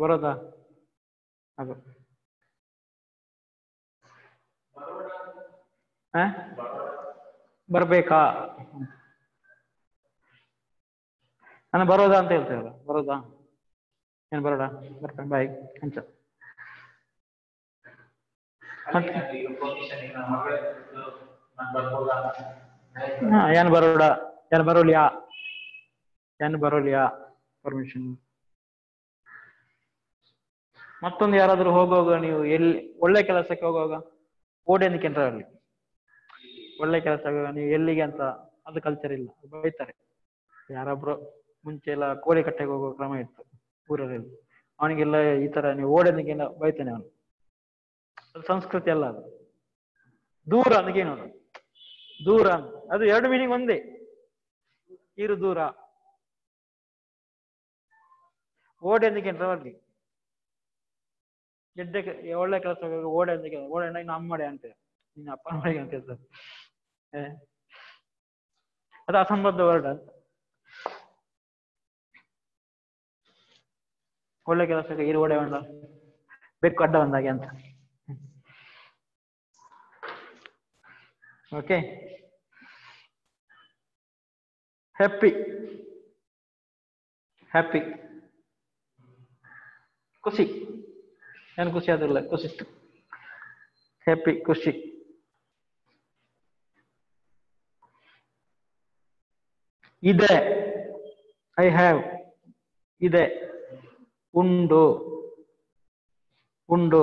ಬರೋದಾ? ಅದು ಬರ್ಬೇಕಾ? ನಾನು ಬರೋದಾ ಅಂತ ಹೇಳ್ತೇವಲ್ಲ, ಬರೋದಾ? ಏನ್ ಬರೋಡ ಬರ್ಪೆ ಬಾಯ್ ಅಂತ. ಏನ್ ಬರೋಡ, ಏನ್ ಬರೋಲಿಯಾ, ಏನ್ ಬರೋಲಿಯಾ ಪರ್ಮಿಷನ್. ಮತ್ತೊಂದು ಯಾರಾದ್ರೂ ಹೋಗುವಾಗ, ನೀವು ಎಲ್ಲಿ ಒಳ್ಳೆ ಕೆಲಸಕ್ಕೆ ಹೋಗುವಾಗ ಓಡೇನಿಕೆ ಅಂತ ಅಲ್ಲಿ ಒಳ್ಳೆ ಕೆಲಸ ನೀವು ಎಲ್ಲಿಗೆ ಅಂತ, ಅದು ಕಲ್ಚರ್ ಇಲ್ಲ, ಬೈತಾರೆ. ಯಾರೊಬ್ರು ಮುಂಚೆ ಎಲ್ಲ ಕೋಳಿ ಕಟ್ಟೆಗೆ ಹೋಗೋ ಕ್ರಮ ಇತ್ತು ಊರಲ್ಲಿ, ಅವನಿಗೆಲ್ಲ ಈ ತರ ನೀವು ಓಡೋದಕ್ಕೆ ಬೈತಾನೆ ಅವನು. ಅದು ಸಂಸ್ಕೃತಿ ಅಲ್ಲ, ಅದು ದೂರ ಅದಕ್ಕೇನು, ದೂರ ಅದು ಎರಡು ಮೀನಿಂಗ್ ಒಂದೇ. ಇರು ದೂರ, ಓಡೋದಕ್ಕೆ ಅಲ್ಲಿ ಗೆಡ್ಡೆ ಒಳ್ಳೆ ಕೆಲಸ ಓಡೋದಕ್ಕೆ, ಓಡೋಣ ಇನ್ನು ಅಮ್ಮಡೆ ಅಂತ, ಇನ್ನು ಅಪ್ಪನ ಮನೆಗೆ ಅಂತ ಹೇಳ್ತಾರೆ. ಅದು ಅಸಂಬದ್ಧ ವರ್ಡ್ ಅಂತ. ಒಳ್ಳೆ ಕೆಲಸಕ್ಕೆ ಇರು ಓಡೆ ಉಂಡ, ಬೆಕ್ಕು ಅಡ್ಡ ಬಂದಾಗೆ ಅಂತ. ಓಕೆ. ಹ್ಯಾಪಿ. ಹ್ಯಾಪಿ ಖುಷಿ. ಏನು ಖುಷಿ ಆದಿಲ್ಲ, ಖುಷಿ. ಹ್ಯಾಪಿ ಖುಷಿ. ಇದೆ, ಐ ಹ್ಯಾವ್. ಇದೆ. ಉಂಡು, ಉಂಡು.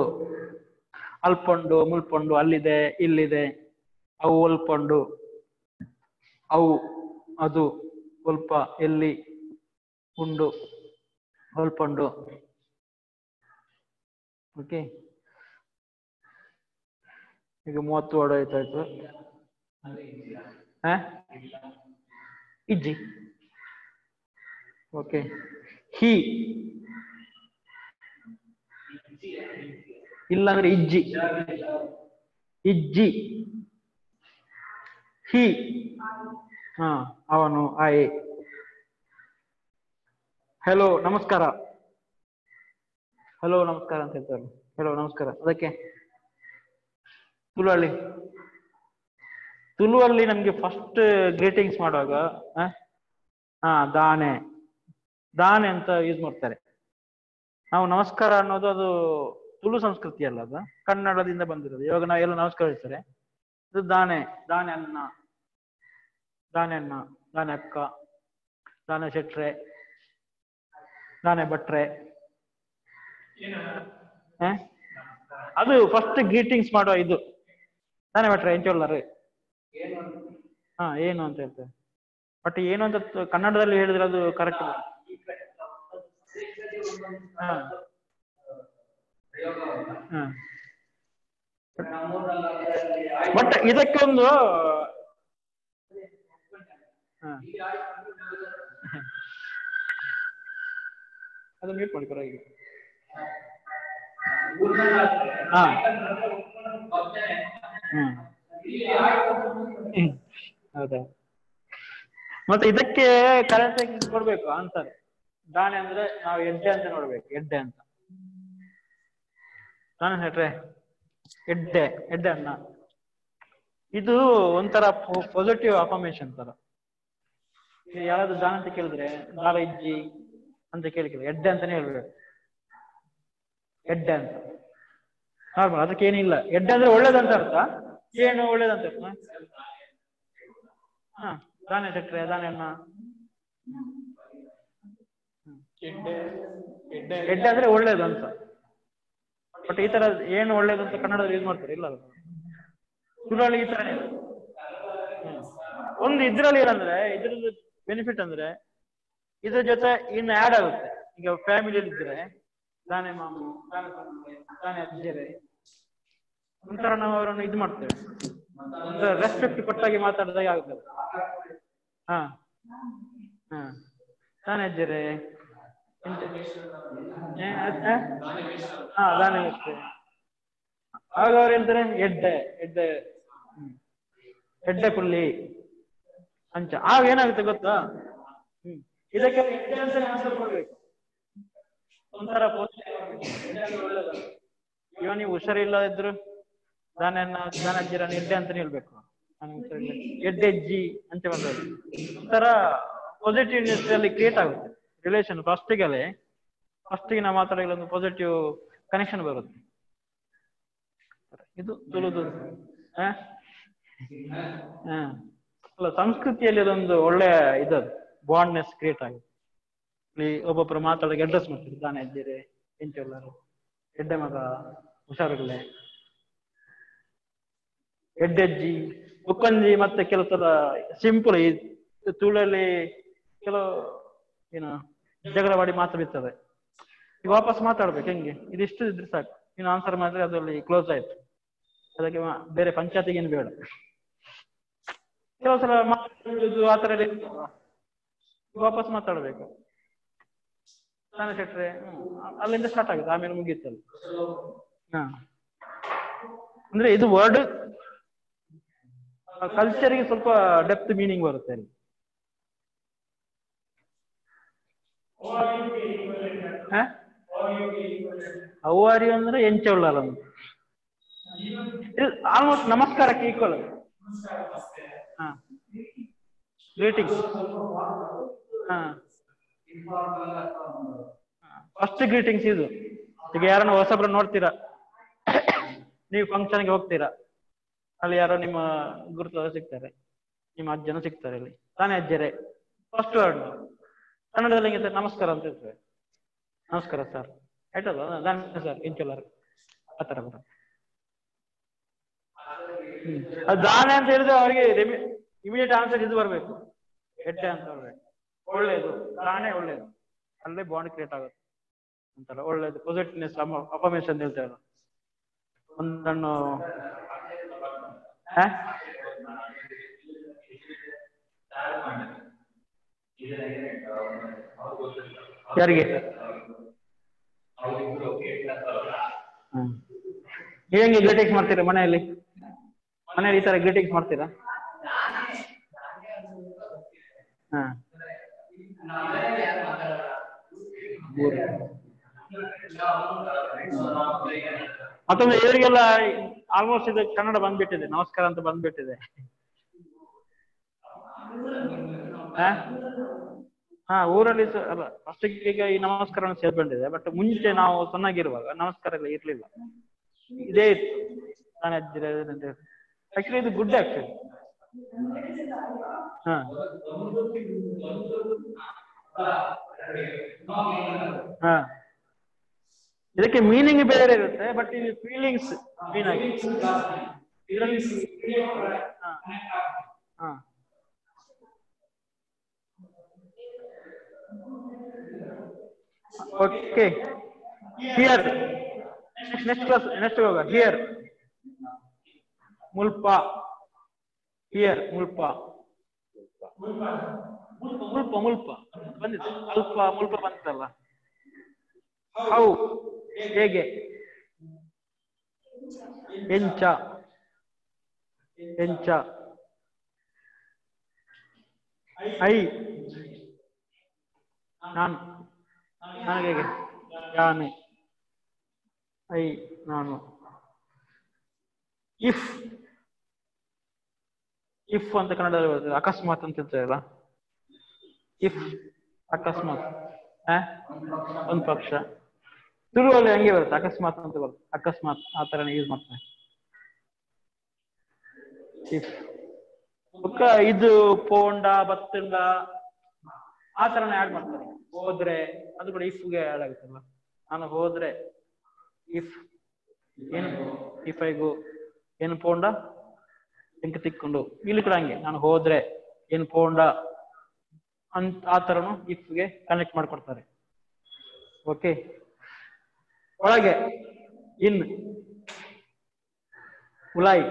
ಅಲ್ಪುಂಡು, ಮುಲ್ಪುಂಡು, ಅಲ್ಲಿದೆ, ಇಲ್ಲಿದೆ. ಅವು ಅಲ್ಪುಂಡು, ಅವು, ಅದು, ಸ್ವಲ್ಪ, ಎಲ್ಲಿ, ಉಂಡು, ಅಲ್ಪುಂಡು. ಓಕೆ. ಈಗ 30 ವರ್ಡ್ ಆಯ್ತಾಯ್ತು. ಇಜ್ಜಿ. ಓಕೆ. ಹಿ. ಇಲ್ಲ ಅಂದ್ರೆ ಇಜ್ಜಿ. ಇಜ್ಜಿ. ಹಿ. ಅವನು, ಆಯ್. ಹೆಲೋ ನಮಸ್ಕಾರ. ಹಲೋ ನಮಸ್ಕಾರ ಅಂತ ಹೇಳ್ತಾರೆ. ಹೆಲೋ ನಮಸ್ಕಾರ. ಅದಕ್ಕೆ ತುಳುವಲ್ಲಿ ನಮ್ಗೆ ಫಸ್ಟ್ ಗ್ರೀಟಿಂಗ್ಸ್ ಮಾಡುವಾಗ ದಾನೆ, ದಾನೆ ಅಂತ ಯೂಸ್ ಮಾಡ್ತಾರೆ. ನಾವು ನಮಸ್ಕಾರ ಅನ್ನೋದು ಅದು ತುಳು ಸಂಸ್ಕೃತಿ ಅಲ್ಲ, ಅದು ಕನ್ನಡದಿಂದ ಬಂದಿರೋದು. ಇವಾಗ ನಾವು ಎಲ್ಲ ನಮಸ್ಕಾರ ಹೇಳ್ತಾರೆ, ಇದು ದಾನೆ, ದಾನೆ ಅನ್ನ, ದಾನೆ ಅನ್ನ, ದಾನೆ ಅಕ್ಕ, ದಾನೆ ಶೆಟ್ರೆ, ದಾನೆ ಭಟ್ರೆ. ಅದು ಫಸ್ಟ್ ಗ್ರೀಟಿಂಗ್ಸ್ ಮಾಡುವ ಇದು ತಾನೇ ಭಟ್ರೆ ಎಂಚೊಲ್ಲರು. ಹಾ ಏನು ಅಂತ ಹೇಳ್ತೇವೆ, ಬಟ್ ಏನು ಅಂತ ಕನ್ನಡದಲ್ಲಿ ಹೇಳಿದ್ರೆ ಅದು ಕರೆಕ್ಟ್. ಹಾ ಹಾ ಬಟ್ ಇದಕ್ಕೊಂದು ಅದು ಮ್ಯೂಟ್ ಮಾಡಿಕೊಡ ಈಗ. ಹಾ ಹೌದಾ, ಮತ್ತೆ ಇದಕ್ಕೆ ಕರೆಕ್ಟ್ ಕೊಡ್ಬೇಕು ಆನ್ಸರ್. ದಾನೆ ಅಂದ್ರೆ ನಾವು ಎಡ್ಡೆ ಅಂತ ನೋಡ್ಬೇಕು, ಎಡ್ಡೆ ಅಂತ. ನಾನು ಹೇಳ್ರೆ ಎಡ್ಡೆ, ಎಡ್ಡೆ ಅನ್ನ ಇದು ಒಂಥರ ಪಾಸಿಟಿವ್ ಅಫರ್ಮೇಶನ್ ತರ. ಯಾರಾದ್ರೂ ದಾನ ಅಂತ ಕೇಳಿದ್ರೆ ದಾರ ಇಜ್ಜಿ ಅಂತ ಕೇಳಿದ್ರೆ ಎಡ್ಡೆ ಅಂತಾನೆ ಹೇಳ್ಬೇಕು, ಎಡ್ಡೆ ಅಂತ ನಾರ್ಮಲ್. ಅದಕ್ಕೆ ಏನಿಲ್ಲ, ಎಡ್ಡೆ ಅಂದ್ರೆ ಒಳ್ಳೇದಂತ ಅರ್ಥ, ಏನು ಒಳ್ಳೇದಂತ ಅರ್ಥ. ಹಾ ದಾನೆ ಸೆಟ್ರೆ ದಾನೆ ಅನ್ನ, ಎಡ್ಡೆ ಅಂದ್ರೆ ಒಳ್ಳೇದು ಅಂತ. ಬಟ್ ಈ ತರ ಏನು ಒಳ್ಳೇದು ಅಂತ ಕನ್ನಡದಲ್ಲಿ ಯೂಸ್ ಮಾಡ್ತಾರೆ ಇಲ್ಲ, ತುಳುವಲ್ಲಿ ಈ ತರ ಒಂದು. ಇದ್ರಲ್ಲಿ ಏನಂದ್ರೆ ಇದ್ರದ್ದು ಬೆನಿಫಿಟ್ ಅಂದ್ರೆ ಇದ್ರ ಜೊತೆ ಇನ್ನು ಆಡ್ ಆಗುತ್ತೆ. ಈಗ ಫ್ಯಾಮಿಲಿಯಲ್ಲಿ ಇದ್ರೆ ದಾನೆ ಮಾಮು, ದಾನೆ ಅಜ್ಜರೆ ಒಂಥರ ನಾವು ಅವರನ್ನು ಇದು ಮಾಡ್ತೇವೆ, ಒಂಥರ ರೆಸ್ಪೆಕ್ಟ್ ಕೊಟ್ಟಾಗಿ ಮಾತಾಡಿದಾಗ ಆಗುತ್ತದೆ. ಹಾ ಹಾ ದಾನೆ ಅಜ್ಜರೆ, ಹಾ ದಾನೆ ಅಷ್ಟೇ. ಆಗ ಅವ್ರು ಹೇಳ್ತಾರೆ ಎಡ್ಡೆ, ಎಡ್ಡೆ ಎಡ್ಡೆ ಪುಳ್ಳಿ ಅಂಚ. ಆಗ ಏನಾಗುತ್ತೆ ಗೊತ್ತಾ, ಇದಕ್ಕೆ ಎಡ್ಡೆ ಅಂತ ಆನ್ಸರ್ ಕೊಡ್ಬೇಕು. ಒಂಥರ ಒಳ್ಳೇದು. ಇವಾಗ ನೀವು ಹುಷಾರಿಲ್ಲದಿದ್ರು ದಾನೆಯನ್ನ ದಾನ ಅಜ್ಜಿರ ಎಡ್ಡೆ ಅಂತಾನೆ ಹೇಳ್ಬೇಕು. ಎಡ್ಡೆಜ್ಜಿ ಅಂತ ಮಾಡ್ಬೇಕು. ಒಂಥರ ಪಾಸಿಟಿವ್ನೆಸ್ ಅಲ್ಲಿ ಕ್ರಿಯೇಟ್ ಆಗುತ್ತೆ ರಿಲೇಷನ್. ಫಸ್ಟಿಗೆ ನಾವು ಮಾತಾಡೋ ಒಂದು ಪಾಸಿಟಿವ್ ಕನೆಕ್ಷನ್ ಬರುತ್ತೆ. ಇದು ತುಳುದು ಅಲ್ಲ, ಸಂಸ್ಕೃತಿಯಲ್ಲಿ ಅದೊಂದು ಒಳ್ಳೆ ಇದದು ಬಾಂಡ್ನೆಸ್ ಕ್ರಿಯೇಟ್ ಆಗುತ್ತೆ. ಇಲ್ಲಿ ಒಬ್ಬೊಬ್ಬರು ಮಾತಾಡೋಕೆ ಅಡ್ರೆಸ್ ಮಾಡ್ತಾರೆ, ದಾನೆ ಅಜ್ಜಿರೆ ಎಂಚೆಲ್ಲರು, ಎಡ್ಡೆ ಮಗ ಹುಷಾರಿಲ್ಲ, ಎಡ್ಡೆಜ್ಜಿ ಬುಕ್ಕಂಜಿ. ಮತ್ತೆ ಕೆಲವು ಸಲ ಸಿಂಪಲ್ ಈ ತುಳಲ್ಲಿ ಕೆಲವು ಏನು ಜಗಳ ಮಾಡಿ ಮಾತಾಡ್ತದೆ, ಈಗ ವಾಪಸ್ ಮಾತಾಡ್ಬೇಕು ಹೆಂಗೆ, ಇದಿಷ್ಟು ಇದ್ರೆ ಸಾಕು, ಇನ್ನು ಆನ್ಸರ್ ಮಾಡಿದ್ರೆ ಅದರಲ್ಲಿ ಕ್ಲೋಸ್ ಆಯ್ತು. ಅದಕ್ಕೆ ಬೇರೆ ಪಂಚಾಯತಿಗೆ ಏನು ಬೇಡ. ಕೆಲವು ಸಲ ಮಾತಾಡುದು ಆ ತರ ವಾಪಸ್ ಮಾತಾಡ್ಬೇಕು. ತಾನೇ ಸೆಟ್ರೆ ಅಲ್ಲಿಂದ ಸ್ಟಾರ್ಟ್ ಆಗುತ್ತೆ, ಆಮೇಲೆ ಮುಗೀತಲ್ಲ. ಹಾ ಅಂದ್ರೆ ಇದು ವರ್ಡ್ ಕಲ್ಚರ್ಗೆ ಸ್ವಲ್ಪ ಡೆಪ್ತ್ ಮೀನಿಂಗ್ ಬರುತ್ತೆ ಅಲ್ಲಿ. ಅವ್ವಾರಿ ಅಂದ್ರೆ ಎಂಚೊಳ್ಳಲ್ಲ, ಆಲ್ಮೋಸ್ಟ್ ನಮಸ್ಕಾರಕ್ಕೆ ಈಕ್ವಲ್. ಹಾ ಗ್ರೀಟಿಂಗ್ಸ್. ಹಾ ಫಸ್ಟ್ ಗ್ರೀಟಿಂಗ್ಸ್ ಇದು. ಈಗ ಯಾರನ್ನ ಹೊಸಬ್ರು ನೋಡ್ತೀರಾ, ನೀವು ಫಂಕ್ಷನ್ಗೆ ಹೋಗ್ತೀರಾ, ಅಲ್ಲಿ ಯಾರೋ ನಿಮ್ಮ ಗುರುತು ಸಿಗ್ತಾರೆ, ನಿಮ್ಮ ಅಜ್ಜನ ಸಿಗ್ತಾರೆ, ಇಲ್ಲಿ ತಾನೇ ಅಜ್ಜರೆ ಫಸ್ಟ್ ವರ್ಡ್. ಕನ್ನಡದಲ್ಲಿ ಹೆಂಗೆ ನಮಸ್ಕಾರ ಅಂತ ಇರ್ತದೆ, ನಮಸ್ಕಾರ ಸರ್ ಆಯ್ತಲ್ಲ, ದಾನೆ ಸರ್ ಇಂಚುಲರ್ ಆ ತರ ಬರ. ದಾನೆ ಅಂತ ಹೇಳಿದ್ರೆ ಅವ್ರಿಗೆ ಇಮಿಡಿಯೇಟ್ ಆನ್ಸರ್ ಇದು ಬರ್ಬೇಕು, ಎಡ್ಡೆ ಅಂತ ಬರ್ಬೇಕು. ಒಳ್ಳೇದು, ದಾನೆ ಒಳ್ಳೇದು, ಅಲ್ಲೇ ಬಾಂಡ್ ಕ್ರಿಯೇಟ್ ಆಗುತ್ತೆ. ಒಂಥರ ಒಳ್ಳೇದು ಪಾಸಿಟಿವ್ನೆಸ್ ಅಫರ್ಮೇಶನ್ ಹೇಳ್ತೇವೆ ಒಂದನ್ನು. ಯಾರಿಗೆ ನೀವು ಹೆಂಗೆ ಗ್ರೀಟಿಂಗ್ಸ್ ಮಾಡ್ತೀರಾ ಮನೆಯಲ್ಲಿ? ಮನೆಯಲ್ಲಿ ಈ ತರ ಗ್ರೀಟಿಂಗ್ಸ್ ಮಾಡ್ತೀರಾ? ಹಾ ಮತ್ತೊಂದು ಇವರಿಗೆಲ್ಲ ಆಲ್ಮೋಸ್ಟ್ ಇದು ಕನ್ನಡ ಬಂದ್ಬಿಟ್ಟಿದೆ, ನಮಸ್ಕಾರ ಅಂತ ಬಂದ್ಬಿಟ್ಟಿದೆ. ಹಾ ಊರಲ್ಲಿ ಅಲ್ಲ, ಫಸ್ಟಿಗೆ ಈಗ ಈ ನಮಸ್ಕಾರ ಸೇರ್ಕೊಂಡಿದೆ. ಬಟ್ ಮುಂಚೆ ನಾವು ಸಣ್ಣಗಿರುವಾಗ ನಮಸ್ಕಾರ ಎಲ್ಲ ಇರ್ಲಿಲ್ಲ, ಇದೇ ಇತ್ತು. ನಾನು ಆಕ್ಚುಲಿ ಇದು ಗುಡ್ ಆಕ್ಚುಲಿ. ಹಾ ಹಾ ಇದಕ್ಕೆ ಮೀನಿಂಗ್ ಬೇರೆ ಇರುತ್ತೆ, ಬಟ್ ಇದು ಫೀಲಿಂಗ್ಸ್ ಮೀನ್ ಆಗಿ ಇದರಲ್ಲಿ. Okay, here. Next class next ಹೋಗ. ಹಿಯರ್ ಮುಲ್ಪ, ಹಿಯರ್ ಮುಲ್ಪ, ಮುಲ್ಪ ಮುಲ್ಪ ಬಂದಿದೆ. ಅಲ್ಪ ಮುಲ್ಪ ಬಂತಲ್ಲ. ಹೌ ಹೇಗೆ. ಎಂಚ, ಎಂಚ. ಐ ನಾನು, ನನಗೆ ಹೇಗೆ. ಯಾನೆ, ಐ ನಾನು. ಇಫ್, ಇಫ್ ಅಂತ ಕನ್ನಡದಲ್ಲಿ ಬರ್ತದೆ, ಅಕಸ್ಮಾತ್ ಅಂತ ಹೇಳ್ತಾರಲ್ಲ. ಇಫ್ ಅಕಸ್ಮಾತ್, ಒಂದು ಪಕ್ಷ. ತುಳುವಲ್ಲಿ ಹಂಗೆ ಬರುತ್ತೆ, ಅಕಸ್ಮಾತ್ ಅಂತ ಬರುತ್ತೆ. ಅಕಸ್ಮಾತ್ ಆ ತರ ಯೂಸ್ ಮಾಡ್ತಾರೆ. ಇಫ್ ಇದು ಪೋಂಡ ಬತ್ತಂಡ ಆ ತರನೇ ಆಡ್ ಮಾಡ್ತಾರೆ. ಹೋದ್ರೆ ಅದು ಕೂಡ ಇಫ್ಗೆ ಆಡ್ ಆಗುತ್ತಲ್ಲ. ನಾನು ಹೋದ್ರೆ ಇಫ್ ಏನು, ಇಫ್ ಐ ಗೋ ಏನು ಪೋಂಡ ಎಂಕ ತಿಕ್ಕೊಂಡು. ಇಲ್ಲಿ ಕೂಡ ಹಂಗೆ, ನಾನು ಹೋದ್ರೆ ಏನು ಪೋಂಡ ಅಂತ ಆ ತರನು ಇಫ್ಗೆ ಕನೆಕ್ಟ್ ಮಾಡ್ಕೊಡ್ತಾರೆ. ಓಕೆ. ಒಳಗೆ ಇನ್, ಉಲಾಯ್,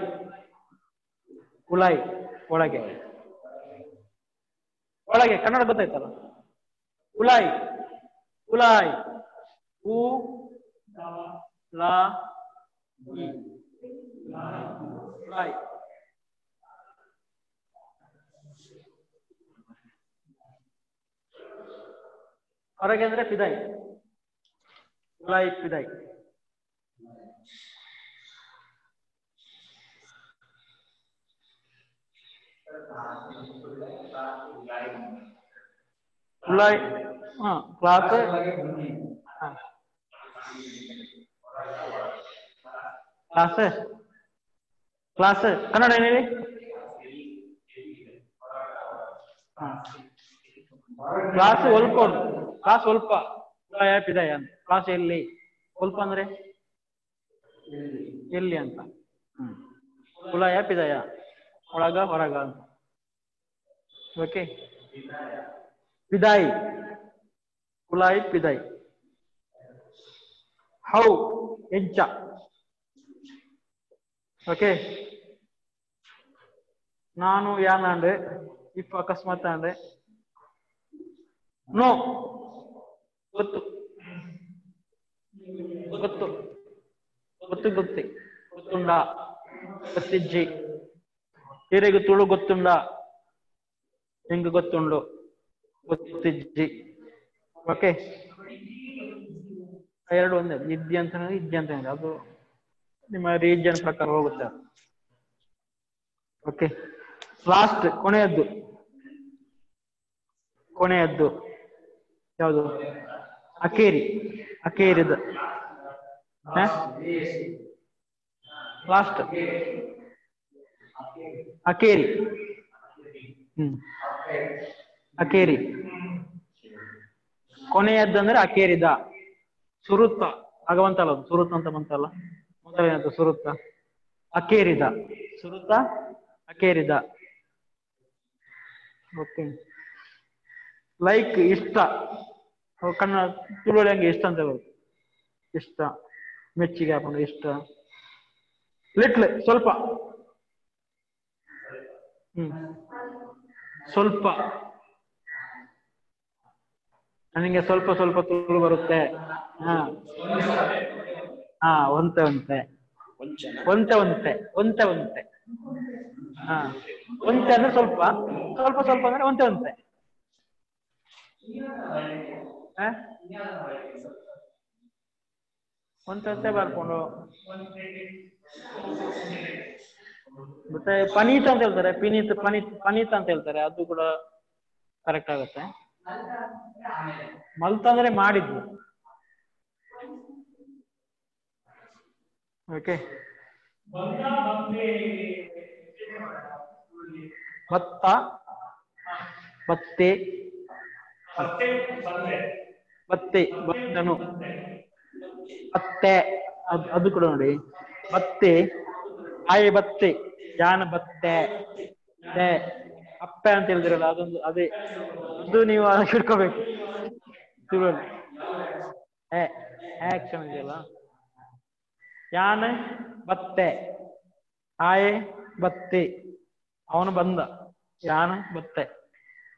ಉಲಾಯ್ ಒಳಗೆ. ಒಳಗೆ ಕನ್ನಡ ಗೊತ್ತಾಯ್ತಲ್ಲ. ಉಲಾಯ್, ಉಲಾಯ್, ಉ ಲಾ ಇ, ಉಲಾಯ್. ಹೊರಗೆ ಅಂದ್ರೆ ಪಿದಾಯ್, ಉಲಾಯ್ ಪಿದಾಯ್. ಉಲಾಯ್ ಕ್ಲಾಸ್, ಕ್ಲಾಸ್, ಕ್ಲಾಸ್ ಕನ್ನಡ ಏನ್ ಹೇಳಿ. ಕ್ಲಾಸ್ ಸ್ವಲ್ಪ, ಕ್ಲಾಸ್ ಸ್ವಲ್ಪ. ಉಲಾಯ ಪಿದಾಯ ಅಂತ. ಕ್ಲಾಸ್ ಎಲ್ಲಿ, ಸ್ವಲ್ಪ ಅಂದ್ರೆ ಎಲ್ಲಿ ಅಂತ. ಉಲಾಯ ಪಿದಾಯ ಒಳಗ ಹೊರಗ ಅಂತ. ಓಕೆ. ಪಿದಾಯ್, ಉಲಾಯ್ ಪಿದಾಯ್. ಹೌ ಎಂಚ. ಓಕೆ. ನಾನು ಯಾನ ಅಂದ್ರೆ, ಇಫ್ ಅಕಸ್ಮಾತ್ ಅಂದ್ರೆ. ನೋ ಗೊತ್ತು, ಗೊತ್ತು, ಗೊತ್ತು ಗೊತ್ತಿ, ಗೊತ್ತುಂಡ, ಗೊತ್ತಿಜ್ಜಿ. ಹಿರೇಗೆ ತುಳು ಗೊತ್ತುಂಡ, ಹೆಂಗ ಗೊತ್ತುಂಡು, ಗೊತ್ತಿಜ್ಜಿ. ಓಕೆ. ಎರಡು ಒಂದೇ, ಇದ್ದಿ ಅಂತ ಇದ್ದಿ ಅಂತ, ಅದು ನಿಮ್ಮ ರೀಜನ್ ಪ್ರಕಾರ ಹೋಗುತ್ತೆ. ಓಕೆ. ಲಾಸ್ಟ್ ಕೊನೆಯದ್ದು, ಕೊನೆಯದ್ದು ಯಾವುದು. ಅಕೇರಿ, ಅಕೇರಿದ ಲಾಸ್ಟ್ ಅಕೇರಿ. ಅಕೇರಿ ಕೊನೆಯದ್ದಂದ್ರೆ ಅಕೇರಿದ. ಸುರುತ್ತ ಆಗವಂತಲ್ಲ, ಅದು ಸುರುತ್ತ ಅಂತ ಬಂತಲ್ಲ ಮೊದಲೇನದು, ಸುರುತ್ತ. ಅಕೇರಿದ, ಸುರುತ್ತ ಅಕೇರಿದ. ಓಕೆ. ಲೈಕ್ ಇಷ್ಟ, ಕನ್ನಡ ತುಳುವಳಿ ಹಂಗೆ ಇಷ್ಟ ಅಂತ ಬರುತ್ತೆ. ಇಷ್ಟ, ಮೆಚ್ಚಿಗೆ ಹಾಕೊಂಡು ಇಷ್ಟ. ಲಿಟ್ಲ್ ಸ್ವಲ್ಪ, ಸ್ವಲ್ಪ. ನನಗೆ ಸ್ವಲ್ಪ ಸ್ವಲ್ಪ ತುಳು ಬರುತ್ತೆ. ಒಂತೆ ಒಂತೆ, ಒಂತೆ ಒಂತೆ, ಒಂತೆ ಒಂತೆ. ಒಂತೆ ಅಂದ್ರೆ ಸ್ವಲ್ಪ, ಸ್ವಲ್ಪ ಸ್ವಲ್ಪ ಅಂದ್ರೆ ಒಂತೆ ಒಂತೆ. ಒಂತೆ ಒಂತೆ ಬರ್ಕೊಂಡು. ಮತ್ತೆ ಪನೀತ್ ಅಂತ ಹೇಳ್ತಾರೆ, ಪಿನೀತ್, ಪನೀತ್, ಪನೀತ್ ಅಂತ ಹೇಳ್ತಾರೆ, ಅದು ಕೂಡ ಕರೆಕ್ಟ್ ಆಗುತ್ತೆ. ಮಲ್ತ ಅಂದ್ರೆ ಮಾಡಿದ್ದು. ಓಕೆ. ಭತ್ತ, ಬತ್ತೆ, ಬತ್ತೆ, ಭತ್ತನು, ಮತ್ತೆ ಅದು ಕೂಡ ನೋಡಿ, ಬತ್ತೆ ಆಯೆ ಬತ್ತೆ, ಯಾನ ಬತ್ತೆ, ಅಪ್ಪೆ ಅಂತ ಹೇಳಿದ್ರಲ್ಲ ಅದೊಂದು ಅದೇ, ಅದು ನೀವು ಹಿಡ್ಕೋಬೇಕು. ಆಕ್ಷನ್ ಇದೆಯಲ್ಲ, ಯಾನ ಬತ್ತೆ ಆಯೆ ಬತ್ತೆ, ಅವನು ಬಂದ, ಯಾನ ಬತ್ತೆ,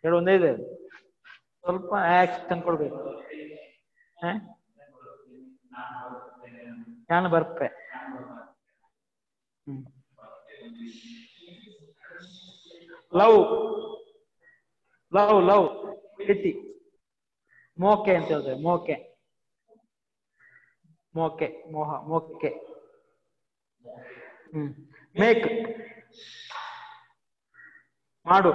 ಎರಡು ಒಂದೇ ಇದೆ, ಸ್ವಲ್ಪ ಆಕ್ಷನ್ ಕೊಡ್ಬೇಕು. ಯಾನ ಬರ್ಪೆ. ಲವ್ ಲವ್ ಲವ್ ಪ್ರೀತಿ, ಮೋಕೆ ಅಂತ ಹೇಳ್ತೇವೆ, ಮೋಕೆ ಮೋಕೆ ಮೋಹ ಮೋಕೆ. ಮೇಕ್ ಮಾಡು,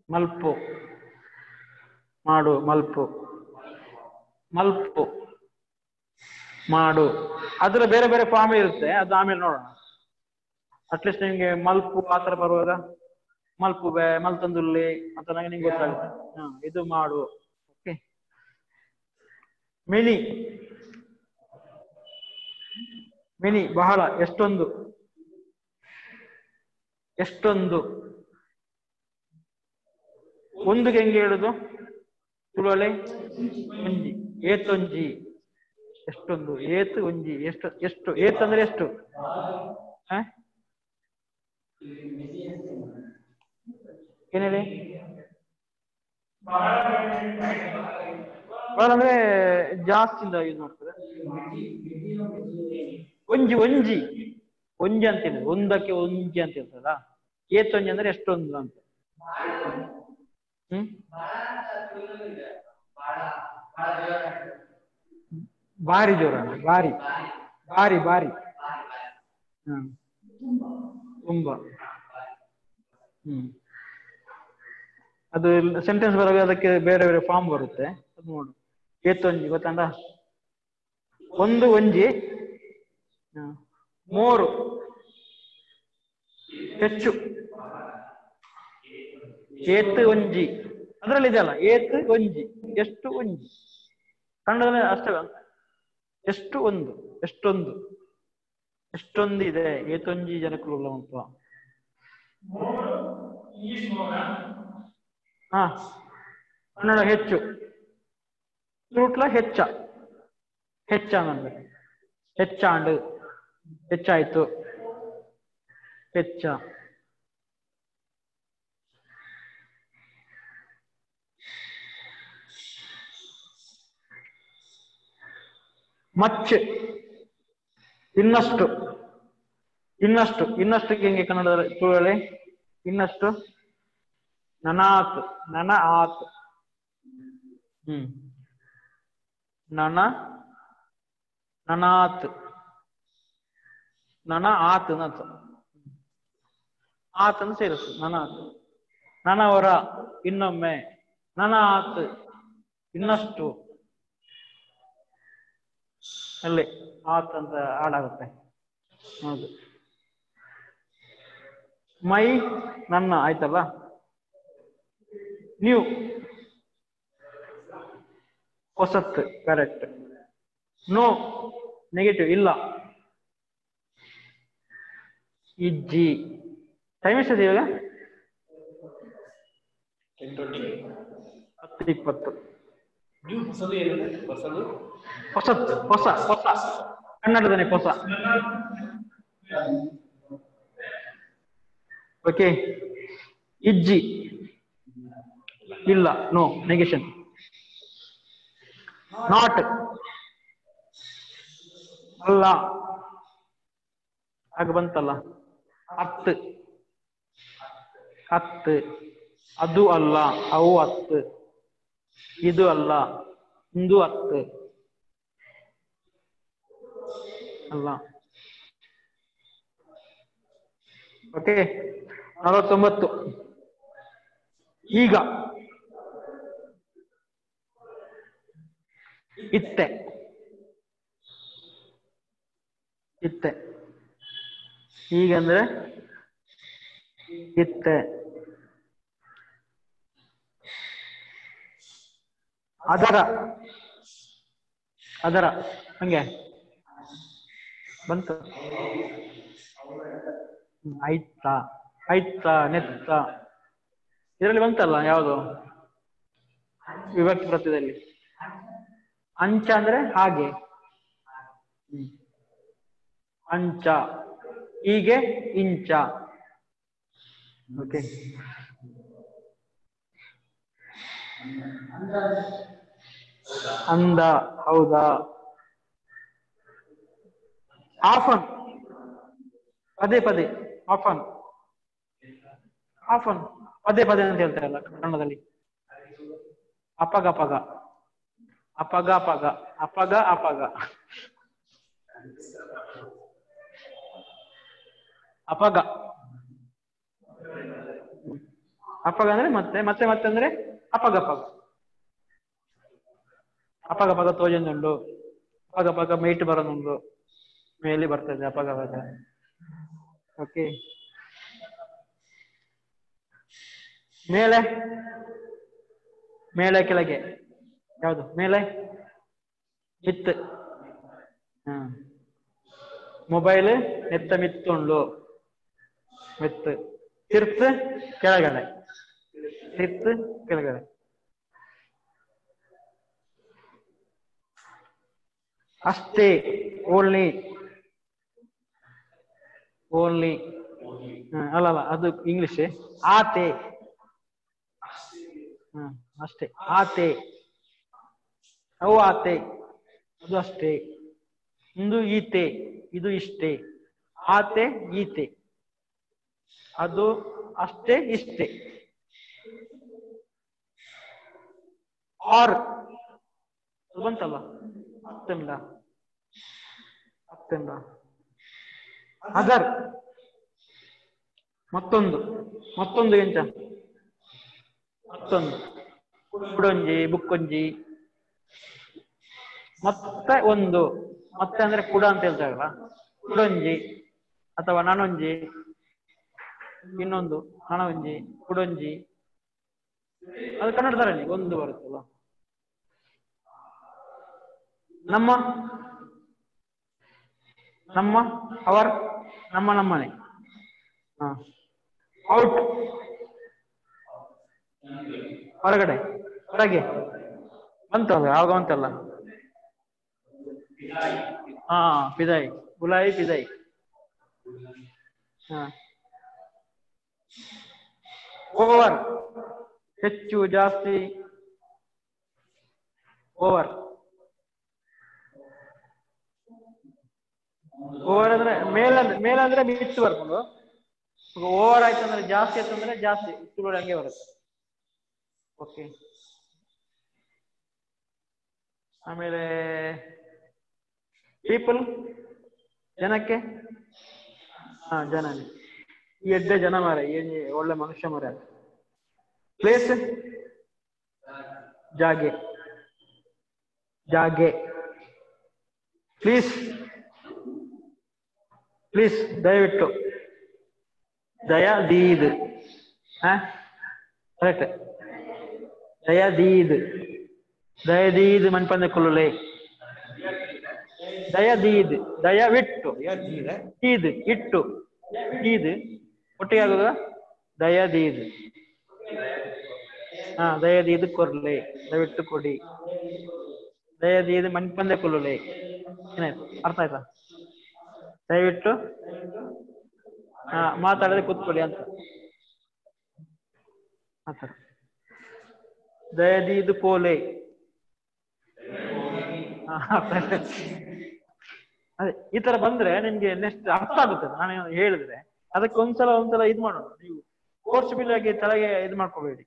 ಮಲ್ಪು ಮಾಡು ಮಲ್ಪು, ಮಲ್ಪು ಮಾಡು. ಅದರ ಬೇರೆ ಬೇರೆ ಫಾರ್ಮ್ ಇರುತ್ತೆ, ಅದು ಆಮೇಲೆ ನೋಡೋಣ. ಅಟ್ಲೀಸ್ಟ್ ನಿಮ್ಗೆ ಮಲ್ಪು ಆತರ ಬರುವಾಗ ಮಲ್ಪುಬೆ, ಮಲ್ತಂದುಲ್ಲಿ ಅಂತ ನಿಮ್ಗೆ ಗೊತ್ತಾಗುತ್ತೆ. ಇದು ಮಾಡು. ಓಕೆ. ಮಿನಿ ಮಿನಿ ಬಹಳ, ಎಷ್ಟೊಂದು, ಎಷ್ಟೊಂದು. ಒಂದುಗೆ ಹೆಂಗೆ ಹೇಳುದು ತುಳುವಳಿ? ಒಂಜಿ, ಏತೊಂಜಿ, ಎಷ್ಟೊಂದು, ಏತು ಒಂಜಿ, ಎಷ್ಟು ಎಷ್ಟು, ಏತ್ ಅಂದ್ರೆ ಎಷ್ಟು? ಏನ್ ಹೇಳಿ? ಬಹಳ ಅಂದ್ರೆ ಜಾಸ್ತಿಯಿಂದ ಯೂಸ್ ಮಾಡ್ತಾರೆ. ಒಂಜಿ ಒಂಜಿ ಒಂಜಿ ಅಂತ ಹೇಳಿದ್ರು, ಒಂದಕ್ಕೆ ಒಂಜಿ ಅಂತ ಹೇಳ್ತಾರ. ಏತೊಂಜಿ ಅಂದ್ರೆ ಎಷ್ಟೊಂದು ಅಂತ. ಬಾರಿ ಜೋರ, ಬಾರಿ ಬಾರಿ ಬಾರಿ. ತುಂಬಾ. ಅದು ಸೆಂಟೆನ್ಸ್ ಬರುವಾಗ ಅದಕ್ಕೆ ಬೇರೆ ಬೇರೆ ಫಾರ್ಮ್ ಬರುತ್ತೆ, ಅದು ನೋಡು. ಏತೊಂಜಿ ಗೊತ್ತಂಡ, ಒಂದು ಒಂಜಿ, ಮೂರು ಹೆಚ್ಚು, ಏತು ಒಂಜಿ ಅದರಲ್ಲಿ ಇದೆಯಲ್ಲ, ಏತು ಒಂಜಿ, ಎಷ್ಟು ಒಂಜಿ. ಕನ್ನಡದಲ್ಲಿ ಅಷ್ಟೇ, ಎಷ್ಟು ಒಂದು, ಎಷ್ಟೊಂದು, ಎಷ್ಟೊಂದು ಇದೆ, ಏತೊಂಜಿ ಜನಕುಲು ಉಂಟು. ಕನ್ನಡ ಹೆಚ್ಚು, ತುಳುಟ್ಲ ಹೆಚ್ಚ, ಹೆಚ್ಚ ಅಂದ್ರೆ ಹೆಚ್ಚಾಂಡು, ಹೆಚ್ಚಾಯ್ತು, ಹೆಚ್ಚ. ಮಚ್, ಇನ್ನಷ್ಟು, ಇನ್ನಷ್ಟು, ಇನ್ನಷ್ಟು ಹೆಂಗೆ ಕನ್ನಡದಲ್ಲಿ ತುಳುವಳಿ? ಇನ್ನಷ್ಟು ನನಾತ್, ನನ ಆತ್, ನನ ನನಾತ್, ನನ ಆತ್ ನತ್, ಆತನ್ನು ಸೇರಿಸು, ನನಾತ್. ನನವರ, ಇನ್ನೊಮ್ಮೆ, ನನ ಆತ್, ಇನ್ನಷ್ಟು, ಅಲ್ಲಿ ಆತ್ ಅಂತ ಹಾಡಾಗುತ್ತೆ. ಹೌದು. ಮೈ ನನ್ನ ಆಯ್ತಲ್ಲ. ನ್ಯೂ ಹೊಸತ್ತು, ಕರೆಕ್ಟ್. ನೋ ನೆಗೆಟಿವ್, ಇಲ್ಲ. ಇಜ್ಜಿ. ಟೈಮ್ ಎಷ್ಟಿದೆ ಇವಾಗ? 10:20. ಹೊಸತ್ತು, ಹೊಸ ಹೊಸ, ಕನ್ನಡದನೆ ಹೊಸ. ಓಕೆ. ಇಜ್ಜಿ, ಇಲ್ಲ, ನೋ ನೆಗೆಷನ್. ನಾಟ್, ಅಲ್ಲ, ಆಗ ಬಂತಲ್ಲ. ಹತ್ತು, ಹತ್ತು, ಅದು ಅಲ್ಲ, ಅವು ಹತ್ತು, ಇದು ಅಲ್ಲ, ಇಂದು ಹತ್ತು ಅಲ್ಲ. ಓಕೆ. 49. ಈಗ, ಇತ್ತೆ, ಇತ್ತೆ, ಈಗಂದ್ರೆ ಇತ್ತೆ. ಅದರ, ಅದರ ಹಂಗೆ ಬಂತು. ಆಯ್ತಾ ಆಯ್ತಾ ನೆತ್ತ ಇದರಲ್ಲಿ ಬಂತಲ್ಲ ಯಾವುದು ವಿಭಕ್ತಿ ಪ್ರತ್ಯಯದಲ್ಲಿ. ಅಂಚ ಅಂದ್ರೆ ಹಾಗೆ, ಅಂಚ, ಹೀಗೆ ಇಂಚ. ಓಕೆ, ಅಂದ ಹೌದಾ. ಆಫನ್ ಪದೇ ಪದೇ, ಆಫನ್ ಆಫನ್ ಪದೇ ಪದೇ ಅಂತ ಹೇಳ್ತಾರಲ್ಲ ಕನ್ನಡದಲ್ಲಿ. ಅಪಗ ಪಗ, ಅಪಗ ಪಗ, ಅಪಗ ಅಪಗ, ಅಪಗ ಅಪಗ ಅಂದ್ರೆ ಮತ್ತೆ ಮತ್ತೆ ಮತ್ತೆ ಅಂದ್ರೆ ಅಪಗ ಪಗ. ಅಪಗ ಪಗ ತೋಜೊಂದುಂಡು, ಅಪಗ ಪಗ ಮೈಟ್ ಬರೋದುಂಡು, ಮೇಲೆ ಬರ್ತದೆ ಅಪಗ ಪಗ. ಓಕೆ, ಮೇಲೆ ಮೇಲೆ ಕೆಳಗೆ ಯಾವುದು ಮೇಲೆ? ಮಿತ್. ಮೊಬೈಲ್ ನೆತ್ತ ಮಿತ್ತುಂಡು, ಮಿತ್. ತಿರ್ತ್ ಕೆಳಗಡೆ, ತಿರ್ತ್ ಕೆಳಗಡೆ. ಅಷ್ಟೇ ಓನ್ಲಿ, ಓನ್ಲಿ ಅಲ್ಲ ಅದು ಇಂಗ್ಲಿಷ್. ಆತೆ, ಅಷ್ಟೇ ಆತೆ, ಅವು ಆತೆ ಅದು ಅಷ್ಟೇ. ಇಂದು ಈತೆ, ಇದು ಇಷ್ಟೇ. ಆತೆ ಈತೆ ಅದು ಅಷ್ಟೇ ಇಷ್ಟೇ. ಆರ್ ಬಂತಲ್ಲ ಅತ್ತೆಂಡ, ಅತ್ತೆಂಡ. ಅದರ್ ಮತ್ತೊಂದು, ಮತ್ತೊಂದು ಎಂತ ಮತ್ತೊಂದು. ಕುಡೊಂಜಿ ಬುಕ್ಕೊಂಜಿ, ಮತ್ತೆ ಒಂದು, ಮತ್ತೆ ಅಂದ್ರೆ ಕುಡ ಅಂತ ಹೇಳ್ತಾರಲ್ಲ, ಕುಡೊಂಜಿ ಅಥವಾ ನನೊಂಜಿ, ಇನ್ನೊಂದು ಹಣವಂಜಿ, ಕುಡೊಂಜಿ. ಅದು ಕನ್ನಡ ತರ ಒಂದು ಬರುತ್ತಲ್ಲ. ನಮ್ಮ, ನಮ್ಮ, ಅವರ್, ನಮ್ಮ ನಮ್ಮನೆ. ಔಟ್ ಹೊರಗಡೆ, ಹೊರಗೆ ಬಂತಲ್ಲ ಯಾವಾಗ ಬಂತಲ್ಲ. ಹಾ ಪಿದಾಯಿ, ಬುಲಾಯಿ ಪಿದಾಯಿ. ಓವರ್ ಹೆಚ್ಚು ಜಾಸ್ತಿ, ಓವರ್. ಓವರ್ ಅಂದ್ರೆ ಮೇಲಂದ್ರೆ ಮಿತ್ತು ಬರ್ಬೋದು. ಓವರ್ ಆಯ್ತು ಅಂದ್ರೆ ಜಾಸ್ತಿ ಆಯ್ತು ಅಂದ್ರೆ ಜಾಸ್ತಿ ಇತ್ತು ಹಂಗೆ ಬರುತ್ತೆ. ಓಕೆ, ಆಮೇಲೆ ಪೀಪಲ್ ಜನಕ್ಕೆ, ಜನನೇ. ಈ ಎಡ್ಡೆ ಜನ ಮಾರ, ಏನ್ ಒಳ್ಳೆ ಮನುಷ್ಯ ಮಾರ. ಪ್ಲೇಸ್ ಜಾಗೆ, ಜಾಗೆ. ಪ್ಲೀಸ್, ಪ್ಲೀಸ್ ದಯವಿಟ್ಟು. ದಯಾದೀದ್ ಕರೆಕ್ಟ್, ದಯಾದೀದ್, ದಯದೀದ್ ಮನ್ಪಂದೆ ಕುಲ್ಲುಲೆ. ದಯದೀದ್ ದಯವಿಟ್ಟು, ಈದ್ ಇಟ್ಟು, ಈದ್ ಒಟ್ಟಿಗೆ ಆಗುದ ದಯದೀದ್. ದಯದೀದ್ ಕೊರ್ಲೆ, ದಯವಿಟ್ಟು ಕೊಡಿ. ದಯದೀದ್ ಮನ್ಪಂದೆ ಕುಲ್ಲುಲೆ. ಏನಾಯ್ತು, ಅರ್ಥ ಆಯ್ತಾ? ದಯವಿಟ್ಟು ಮಾತಾಡದೆ ಕೂತ್ಕೊಳ್ಳಿ ಅಂತ ಆತರ. ದಯದೀದ್ ಪೋಲೆ, ಅದೇ ಈ ತರ ಬಂದ್ರೆ ನಿಮ್ಗೆ ನೆಕ್ಸ್ಟ್ ಅರ್ಥ ಆಗುತ್ತೆ. ನಾನು ಹೇಳಿದ್ರೆ ಅದಕ್ಕೆ ಒಂದ್ಸಲ ಇದ್ ಮಾಡೋಣ. ನೀವು ಫೋರ್ಸ್ಫುಲ್ ಆಗಿ ತಲೆಗೆ ಇದು ಮಾಡ್ಕೋಬೇಡಿ.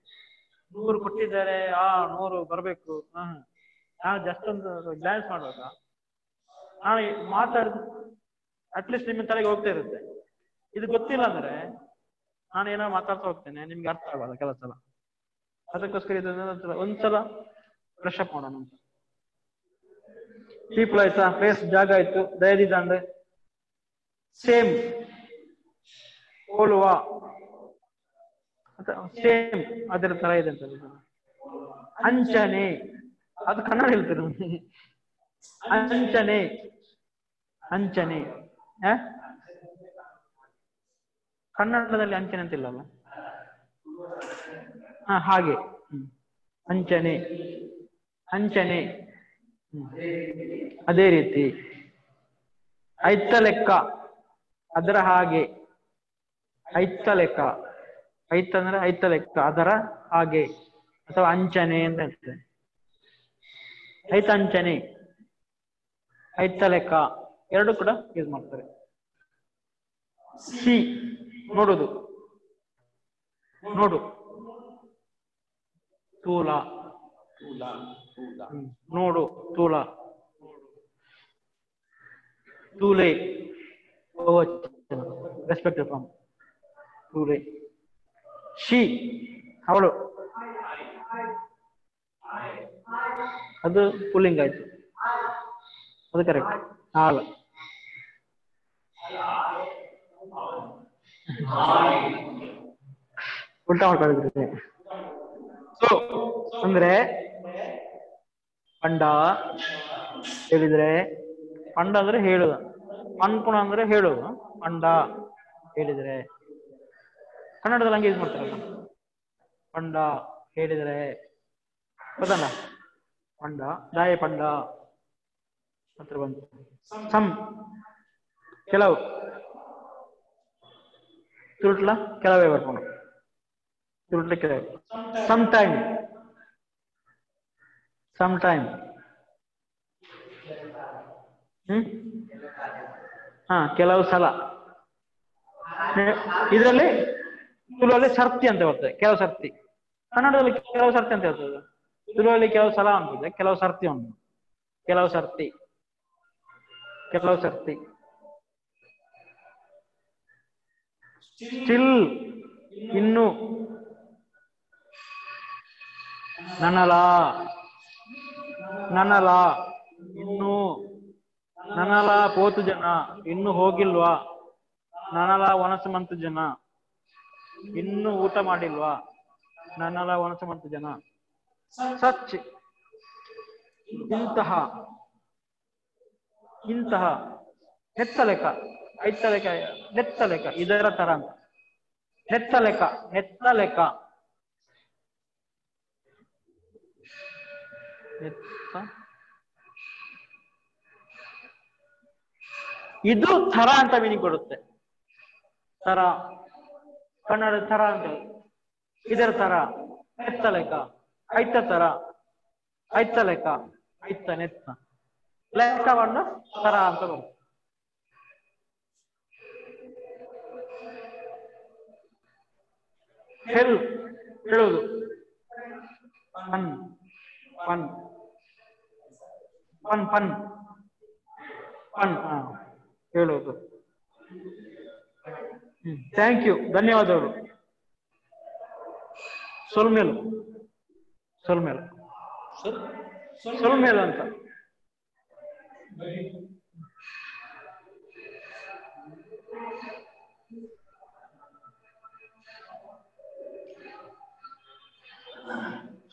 100 ಕೊಟ್ಟಿದ್ದಾರೆ 100 ಬರ್ಬೇಕು, ನಾನು ಜಸ್ಟ್ ಒಂದು ಗ್ಲಾನ್ಸ್ ಮಾಡುವಾಗ ನಾನು ಮಾತಾಡಿದ ಅಟ್ಲೀಸ್ಟ್ ನಿಮ್ಮ ತಲೆಗೆ ಹೋಗ್ತಾ ಇರುತ್ತೆ. ಇದು ಗೊತ್ತಿಲ್ಲ ಅಂದ್ರೆ ನಾನು ಏನೋ ಮಾತಾಡ್ತಾ ಹೋಗ್ತೇನೆ, ನಿಮ್ಗೆ ಅರ್ಥ ಆಗಲ್ಲ ಕೆಲವು ಸಲ. ಅದಕ್ಕೋಸ್ಕರ ಇದನ್ನ ಒಂದ್ಸಲ ಫ್ರೆಶ್ ಅಪ್ ಮಾಡೋಣ ಅಂತ. ಪೀಪಲ್ ಆಯ್ತಾ, ಪ್ಲೇಸ್ ಜಾಗ ಆಯ್ತು, ದಯದಿದ್ದ ಅಂದ್ರೆ ಸೇಮ್, ಹೋಲುವ, ಸೇಮ್ ಅದರ ತರ ಇದೆ ಅಂತ. ಅಂಚನೆ ಅದು ಕನ್ನಡ ಹೇಳ್ತಾರೆ. ಅಂಚನೆ ಅಂಚನೆ ಕನ್ನಡದಲ್ಲಿ ಅಂಚನೆ ಅಂತಿಲ್ಲಲ್ಲ. ಹಾಗೆ ಅಂಚನೆ ಅಂಚನೆ ಅದೇ ರೀತಿ. ಐತ್ತ ಲೆಕ್ಕ ಅದರ ಹಾಗೆ. ಐತ್ತ ಲೆಕ್ಕ ಐತ್ತ ಅಂದ್ರೆ ಐತ್ತ ಲೆಕ್ಕ ಅದರ ಹಾಗೆ ಅಥವಾ ಅಂಚನೆ ಅಂತ ಹೇಳ್ತೇವೆ. ಐತ ಅಂಚನೆ ಐತ್ತ ಲೆಕ್ಕ ಎರಡು ಕೂಡ ಯೂಸ್ ಮಾಡ್ತಾರೆ. ಸಿ ನೋಡುದು ನೋಡು. ತೂಲ ನೋಡು ತೂಲ. ತೂಲೆ ರೆಸ್ಪೆಕ್ಟ್ ಫ್ರಮ್ ತೂಲೆ. ಶಿ ಅವಳು ಅದು ಪುಲ್ಲಿಂಗ್ ಆಯ್ತು, ಅದು ಕರೆಕ್ಟ್. ಹಾಲ ಉಲ್ಟಾ ಮಾಡ್ಕೊಂಡಿದ್ರೆ. ಸೊ ಅಂದ್ರೆ ಪಂಡ ಹೇಳಿದ್ರೆ, ಪಂಡ ಅಂದ್ರೆ ಹೇಳುದ, ಪನ್ಪುಣ ಅಂದ್ರೆ ಹೇಳುದು, ಪಂಡ ಹೇಳಿದ್ರೆ. ಕನ್ನಡದಲ್ಲಿ ಹಂಗೆ ಯೂಸ್ ಮಾಡ್ತಾರಲ್ಲ, ಪಂಡ ಹೇಳಿದ್ರೆ ಗೊತ್ತಲ್ಲ. ಪಂಡ ದಾಯ ಪಂಡ ಹತ್ರ ಬಂತು. ಸಮ್ ಕೆಲವು, ತುರುಟ್ಲ ಕೆಲವೇ ಬರ್ಕೊಂಡು ತುರುಟ್ಲ ಕೆಲವೇ. ಸಮ್ ಟೈಮ್ ಸಮ್ ಟೈಮ್ ಕೆಲವು ಸಲ. ಇದರಲ್ಲಿ ತುಳುವಲ್ಲಿ ಸರ್ತಿ ಅಂತ ಬರ್ತದೆ, ಕೆಲವು ಸರ್ತಿ. ಕನ್ನಡದಲ್ಲಿ ಕೆಲವು ಸರ್ತಿ ಅಂತ ಹೇಳ್ತದೆ. ತುಳುವಲ್ಲಿ ಕೆಲವು ಸಲ ಅಂತದೆ, ಕೆಲವು ಸರ್ತಿ ಉಂಟು. ಕೆಲವು ಸರ್ತಿ ಕೆಲವು ಸರ್ತಿ. ಸ್ಟಿಲ್ ಇನ್ನು. ನನಲ ನನಲ ಇನ್ನು. ನನಲ ಪೋತು ಜನ ಇನ್ನು ಹೋಗಿಲ್ವಾ. ನನಲ ಒನಸು ಮಂತು ಜನ ಇನ್ನು ಊಟ ಮಾಡಿಲ್ವಾ. ನನಲ ಒನಸು ಮಂತು ಜನ. ಸಚ್ ಇಂತಹ ಇಂತಹ. ನೆತ್ತ ಲೆಕ್ಕ ಐತ್ತ ಲೆಕ್ಕ ನೆತ್ತ ಲೆಕ್ಕ ಇದರ ತರ ಅಂತ. ನೆತ್ತ ಲೆಕ್ಕ ನೆತ್ತ ಲೆಕ್ಕ ನೆತ್ತ. ಇದು ಥರ ಅಂತ ಮೀನಿಂಗ್ ಕೊಡುತ್ತೆ. ತರ ಕನ್ನಡ ತರ ಅಂತ ಇದರ ತರ. ನೆತ್ತ ಲೆಕ್ಕ ಐತ್ತ ತರ ಐತ್ತ ಲೆಕ್ಕ ಐತ್ತ ನೆತ್ತ ಲೆಕ್ಕವನ್ನು ತರ ಅಂತ ಬರುತ್ತೆ. ಹೆಲ್ ಹೇಳುವುದು. ಪನ್ ಪನ್ ಪನ್ ಪನ್ ಪನ್ ಹೇಳುವುದು. ಥ್ಯಾಂಕ್ ಯು, ಧನ್ಯವಾದಗಳು. ಸೊಲ್ಮೇಲು ಸೊಲ್ಮೇಲು ಸೊಲ್ಮೇಲು ಅಂತ.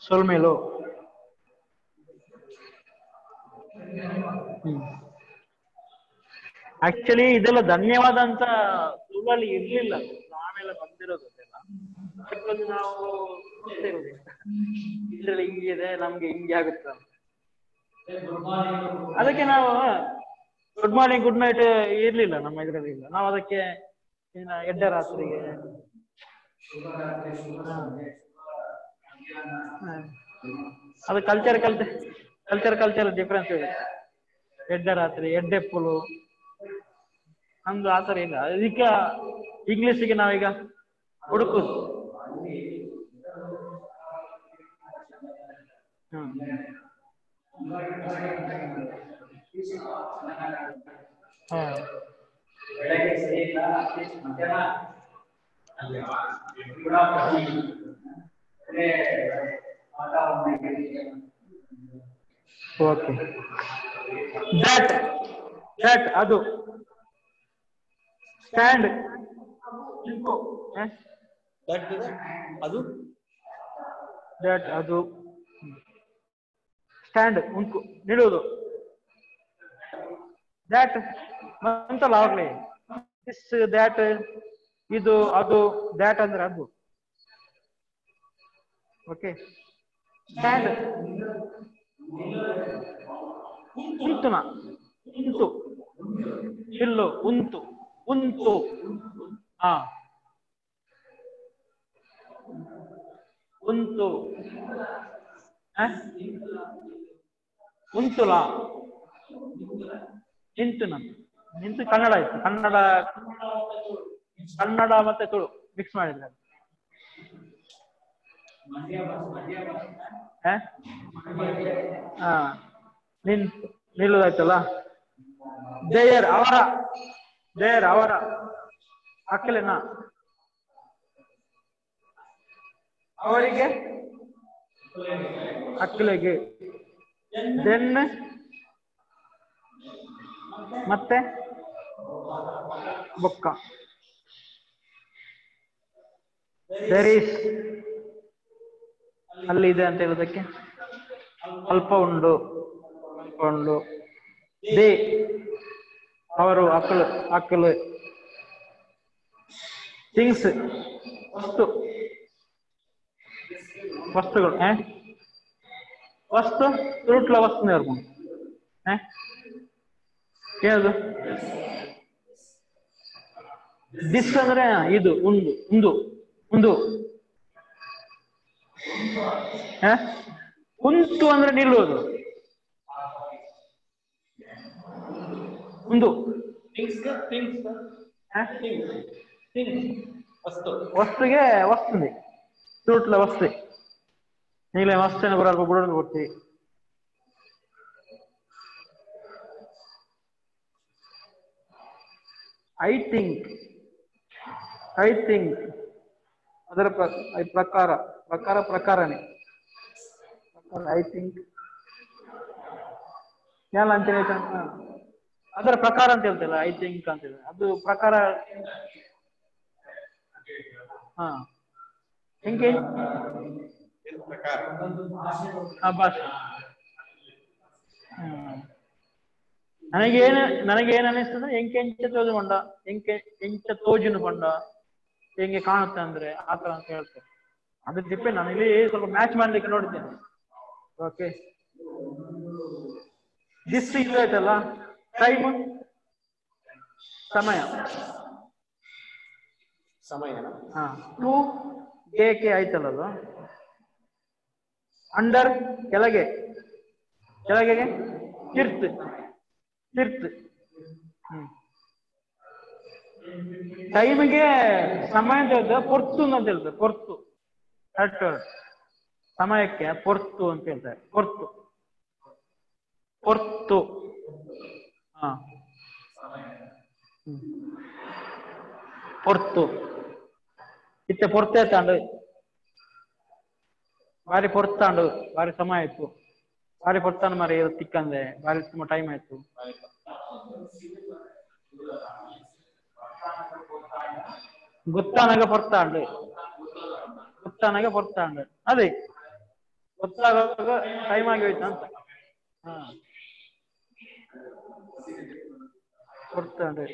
ಸೊಲ್ಮೇಲು ಆಕ್ಚುಲಿ ಇದೆಲ್ಲ ಧನ್ಯವಾದ ಅಂತ ತುಳುವಲ್ಲಿ ಇರ್ಲಿಲ್ಲ, ಆಮೇಲೆ ಬಂದಿರೋದು ಅದೆಲ್ಲ. ನಾವು ಇದ್ರಲ್ಲಿ ಹಿಂಗಿದೆ ನಮ್ಗೆ ಹಿಂಗೆ ಆಗುತ್ತೆ. ಅದಕ್ಕೆ ನಾವು ಗುಡ್ ಮಾರ್ನಿಂಗ್ ಗುಡ್ ನೈಟ್ ಇರ್ಲಿಲ್ಲ ನಮ್ಮ ಇದರಲ್ಲಿ ಇಲ್ಲ. ನಾವು ಅದಕ್ಕೆ ಎಡ್ಡ ರಾತ್ರಿಗೆ ಅದು ಕಲ್ಚರ್ ಡಿಫ್ರೆನ್ಸ್ ಇದೆ. ಎಡ್ಡ ರಾತ್ರಿ ಎಡ್ಡೆಪ್ಪುಲು ನಮ್ದು ಆತರ ಇಲ್ಲ. ಅದಕ್ಕೆ ಇಂಗ್ಲಿಷ್ಗೆ ನಾವೀಗ ಹುಡುಕುದು. ಓಕೆ. ದಟ್ ಅದು. ಸ್ಟ್ಯಾಂಡ್ ಅದು. ದಟ್ ಅದು. ಸ್ಟ್ಯಾಂಡ್ ಉಂಟು ನಿಲ್ಲುವುದು. ದ್ಯಾಟ್ ಅಂತಲ್ಲ ಆಗ್ಲಿ. ದಿಸ್ ದ್ಯಾಟ್ ಇದು ಅದು ದ್ಯಾಟ್ ಅಂದ್ರೆ ಅದು. ಓಕೆ ಸ್ಟ್ಯಾಂಡ್ ಉಂತುನ ಉಂಟು ಇಲ್ಲು ಉಂಟು ಉಂಟು ಹಾ ಉಂಟು ಉಂಟುಲ ನಿಂತು ನಿಂತು ಕನ್ನಡ ಆಯ್ತು. ಕನ್ನಡ ಮತ್ತೆ ತುಳು ಮಿಕ್ಸ್ ಮಾಡಿದ್ರೆ ಹಾ ನಿಂತು ನಿಲ್ಲುದಾಯ್ತಲ್ಲ. ದೇಯರ್ ಅವರ ಅಕ್ಕಲಿನ ಅವರಿಗೆ ಅಕ್ಕಲಿಗೆ ದೆನ್ ಮತ್ತೆ ಬೊಕ್ಕ ದೇರ್ ಈಸ್ ಅಲ್ಲಿ ಇದೆ ಅಂತ ಹೇಳೋದಕ್ಕೆ ಅಲ್ಪ ಉಂಡು ದೇ ಅವರು ಅಕ್ಕಲು ಥಿಂಗ್ಸ್ ವಸ್ತುಗಳು ವಸ್ತು ತುರುಟ್ಲ ವಸ್ತು ಇರ್ಬೋದು. ಏನದು ದಿಸ್ ಅಂದ್ರೆ ಇದು ಉಂದು ಕುಂತು ಅಂದ್ರೆ ನಿಲ್ಲುವುದು. ಉಂದು ವಸ್ತುಗೆ ವಸ್ತುಂದಿ ತುರುಟ್ಲ ವಸ್ತು ನೀಲೇ ವಸ್ತುನ ಬರಲ್ಪ ಬುಡನ್ನು ಕೊಡ್ತೀವಿ. ಐ ಥಿಂಕ್ ಅದರ ಪ್ರಕಾರನೇ ಐ ಥಿಂಕ್ ಎಲ್ಲ ಅಂತ ಅದರ ಪ್ರಕಾರ ಅಂತ ಹೇಳ್ತಲ್ಲ ಐ ಥಿಂಕ್ ಅಂತ ಹೇಳಿ ಅದು ಪ್ರಕಾರ. ಹಾ ಹೆಂಗೆ ಭಾಷೆ. ನನಗೇನು ಅನಿಸ್ತದೆ ಎಂಚ ತೋಜುನು ಪಂಡ ಹೆಂಗೆ ಕಾಣುತ್ತೆ ಅಂದ್ರೆ ಆತರ ಅಂತ ಹೇಳ್ತೇನೆ. ಅದು ಡಿಪೆಂಡ್. ನಾನು ಇಲ್ಲಿ ಸ್ವಲ್ಪ ಮ್ಯಾಚ್ ಮಾಡ್ಲಿಕ್ಕೆ ನೋಡಿದ್ದೇನೆ. ಓಕೆ ದಿಸ್ ಇದು ಆಯ್ತಲ್ಲ ಟೈಮ್ ಸಮಯ ಹಾ ಟು ಗೆ ಆಯ್ತಲ್ಲ ಅದು. ಅಂಡರ್ ಕೆಳಗೆ ತೀರ್ತ್ ಟೈಮಿಗೆ ಸಮಯ ಅಂತ ಹೇಳ್ತಾರೆ ಪೊರ್ತು ಅಂತ ಹೇಳ್ತಾರೆ. ಪೊರ್ತು ಸಮಯಕ್ಕೆ ಪೊರ್ತು ಅಂತ ಹೇಳ್ತಾರೆ. ಪೊರ್ತು ಹಾ ಪೊರ್ತು ಇತ್ತೆ ಪೊರ್ತೆ ತಾಂಡು ಬಾರಿ ಪೊರ್ತಾಂಡು ಬಾರಿ ಸಮಯ ಆಯ್ತು. ಬಾರಿ ಪೊರ್ತಾಂಡು ಮಾರಿ ತಿಕ್ಕಂದೆ ಬಾರಿ ತುಂಬಾ ಟೈಮ್ ಆಯ್ತು. ಗೊತ್ತಾನಾಗ ಪೊರ್ತಾಂಡು ಅದೇ ಗೊತ್ತಾಗ ಟೈಮ್ ಆಗಿ ಹೋಯ್ತು ಅಂತ. ಹಾ ಪೊರ್ತಾಂಡು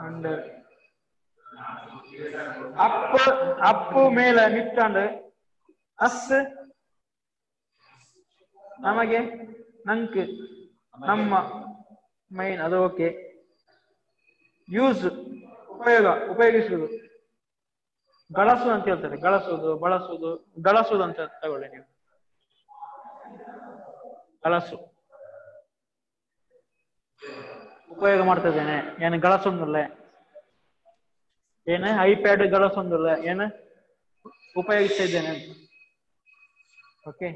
ಅಂಡ್ ಅಪ್ಪು ಮೇಲೆ ನಿಟ್ಟಾಂಡು ಅಸ್ ನಮಗೆ ನಂಕ್ ನಮ್ಮ ಮೈನ್ ಅದು ಓಕೆ. ಯೂಸ್ ಉಪಯೋಗಿಸುವುದು ಗಳಸು ಅಂತ ಹೇಳ್ತಾರೆ. ಗಳಸುವುದು ಅಂತ ತಗೊಳ್ಳಿ ನೀವು. ಗಳಸು ಉಪಯೋಗ ಮಾಡ್ತಾ ಇದ್ದೇನೆ ಏನು ಗಳಸೊಂದಿಲ್ಲ ಏನು ಐಪ್ಯಾಡ್ ಗಳಸೊಂದಿಲ್ಲ ಏನು ಉಪಯೋಗಿಸ್ತಾ ಇದ್ದೇನೆ ಅಂತ. ಓಕೆ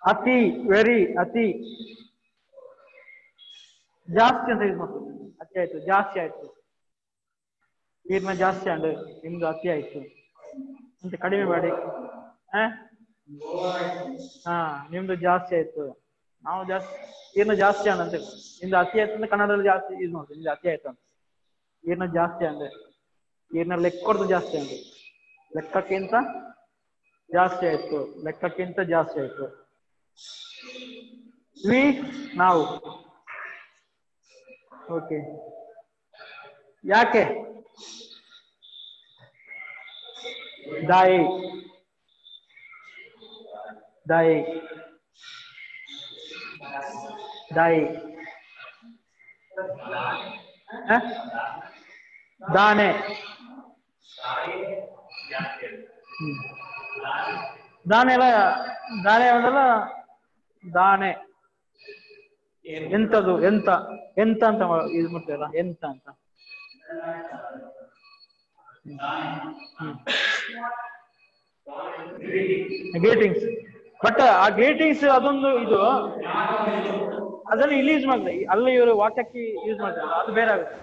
ಅತಿ ಅತಿ ಜಾಸ್ತಿ ಅಂತ ಯೂಸ್ ಮಾಡ್ತದೆ. ಅತಿ ಆಯ್ತು ಜಾಸ್ತಿ ಆಯ್ತು ನೀರ್ನ ಜಾಸ್ತಿ ಅಂಡು ನಿಮ್ದು ಅತಿ ಆಯ್ತು ಅಂತ ಕಡಿಮೆ ಮಾಡಿ. ಹಾ ನಿಮ್ದು ಜಾಸ್ತಿ ಆಯ್ತು ನಾವು ಜಾಸ್ತಿ ನೀರ್ನ ಜಾಸ್ತಿ ಅಂಡ್ ಅಂತ ನಿಮ್ದು ಅತಿ ಆಯ್ತು ಅಂದ್ರೆ ಕನ್ನಡದಲ್ಲಿ ಜಾಸ್ತಿ ಯೂಸ್ ಮಾಡ್ತೀವಿ. ನಿಮ್ದು ಅತಿ ಆಯ್ತು ಅಂತ ನೀರ್ನ ಜಾಸ್ತಿ ಅಂದ್ರೆ ನೀರ್ನ ಲೆಕ್ಕೊಡ್ದು ಜಾಸ್ತಿ ಅಂದ್ರೆ ಲೆಕ್ಕಕ್ಕಿಂತ ಜಾಸ್ತಿ ಆಯ್ತು ವಿ ನಾವು. ಓಕೆ, ಯಾಕೆ? ದಾಯಿ ದಾಯಿ ದಾಯಿ ದಾನೆ ದಾನೆ ಎಲ್ಲ ದಾನೆ ಒಂದಲ್ಲ ದಾನೆ ಎಂತದು ಎಂತ ಎಂತ ಅಂತ ಇದು ಮಾಡ್ತೀವಲ್ಲ ಎಂತ ಅಂತ. ಗ್ರೀಟಿಂಗ್ಸ್. ಬಟ್ ಆ ಗ್ರೀಟಿಂಗ್ಸ್ ಅದೊಂದು ಇದು ಅದನ್ನು ಇಲ್ಲಿ ಯೂಸ್ ಮಾಡಿದ್ರೆ ಅಲ್ಲಿ ಇವರು ವಾಕ್ಯಕ್ಕೆ ಯೂಸ್ ಮಾಡ್ತಾರೆ, ಅದು ಬೇರೆ ಆಗುತ್ತೆ.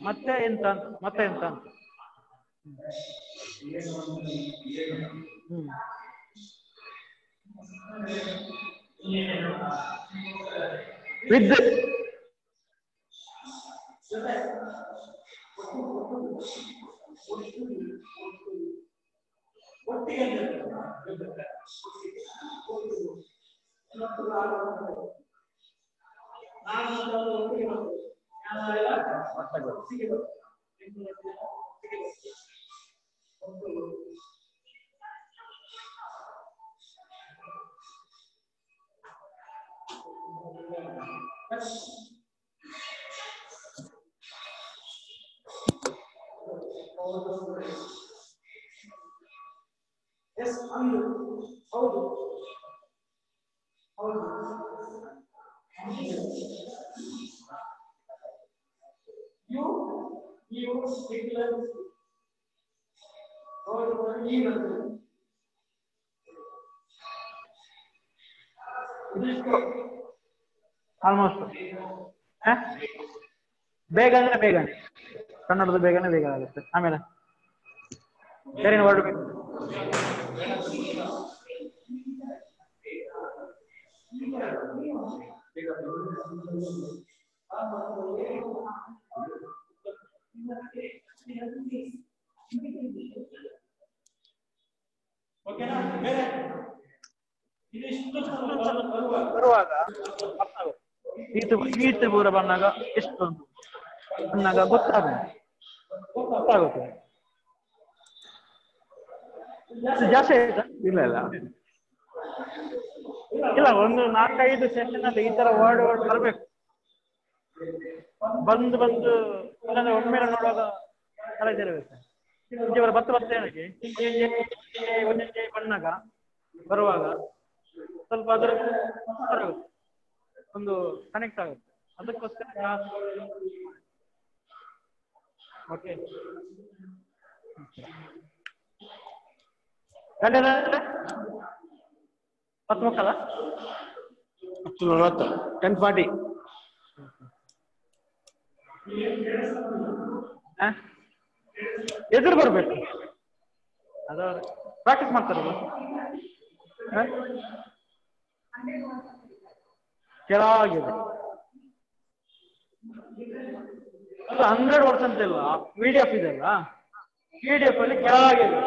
ಮತ್ತೆ ಎಂತ ಅಂತ ಮತ್ತೆ ಎಂತ ಅಂತ. ವಿದ್ ಹೌದು ಆಲ್ಮೋಸ್ಟ್ ಬೇಗ ಅಂದ್ರೆ ಬೇಗನೆ, ಕನ್ನಡದ ಬೇಗನೆ ಬೇಗ ಆಗುತ್ತೆ. ಆಮೇಲೆ ಬೇರೆ ವರ್ಡ್ ಬೇಕು. ಬರುವಾಗ ಈ ತ್ರಿಪುರ ಬಂದಾಗ ಎಷ್ಟೊಂದು ಬಂದಾಗ ಗೊತ್ತಾಗುತ್ತೆ. ಜಾಸ್ತಿ ಆಯ್ತಾ? ಇಲ್ಲ ಇಲ್ಲ ಇಲ್ಲ, ಒಂದು 4-5 ಸೆಷನ್ ಅಲ್ಲಿ ಈ ತರ ವರ್ಡ್ ಬರ್ಬೇಕು. ಬಂದು ಇಲ್ಲಾಂದ್ರೆ ಒಮ್ಮೆಲೆ ನೋಡುವಾಗ ತಲೆ ತಿರುಗುತ್ತೆ. ಬತ್ತ ಏನಕ್ಕೆ ಒಂದೇ ಬಂದಾಗ ಬರುವಾಗ ಸ್ವಲ್ಪ ಅದರ ಒಂದು ಕನೆಕ್ಟ್ ಆಗುತ್ತೆ, ಅದಕ್ಕೋಸ್ಕರ. ಓಕೆ, ಗಂಟೆ 10:30 10:40 ಎದುರು ಬರ್ಬೇಕು. ಅದ ಪ್ರಾಕ್ಟೀಸ್ ಮಾಡ್ತಾರಲ್ಲ, ಕೆಳಗಿದೆ ಅಲ್ಲ 100% ಇಲ್ಲ. PDF ಇದೆಲ್ಲ, PDF ಅಲ್ಲಿ ಕೆಳಗಿದೆ.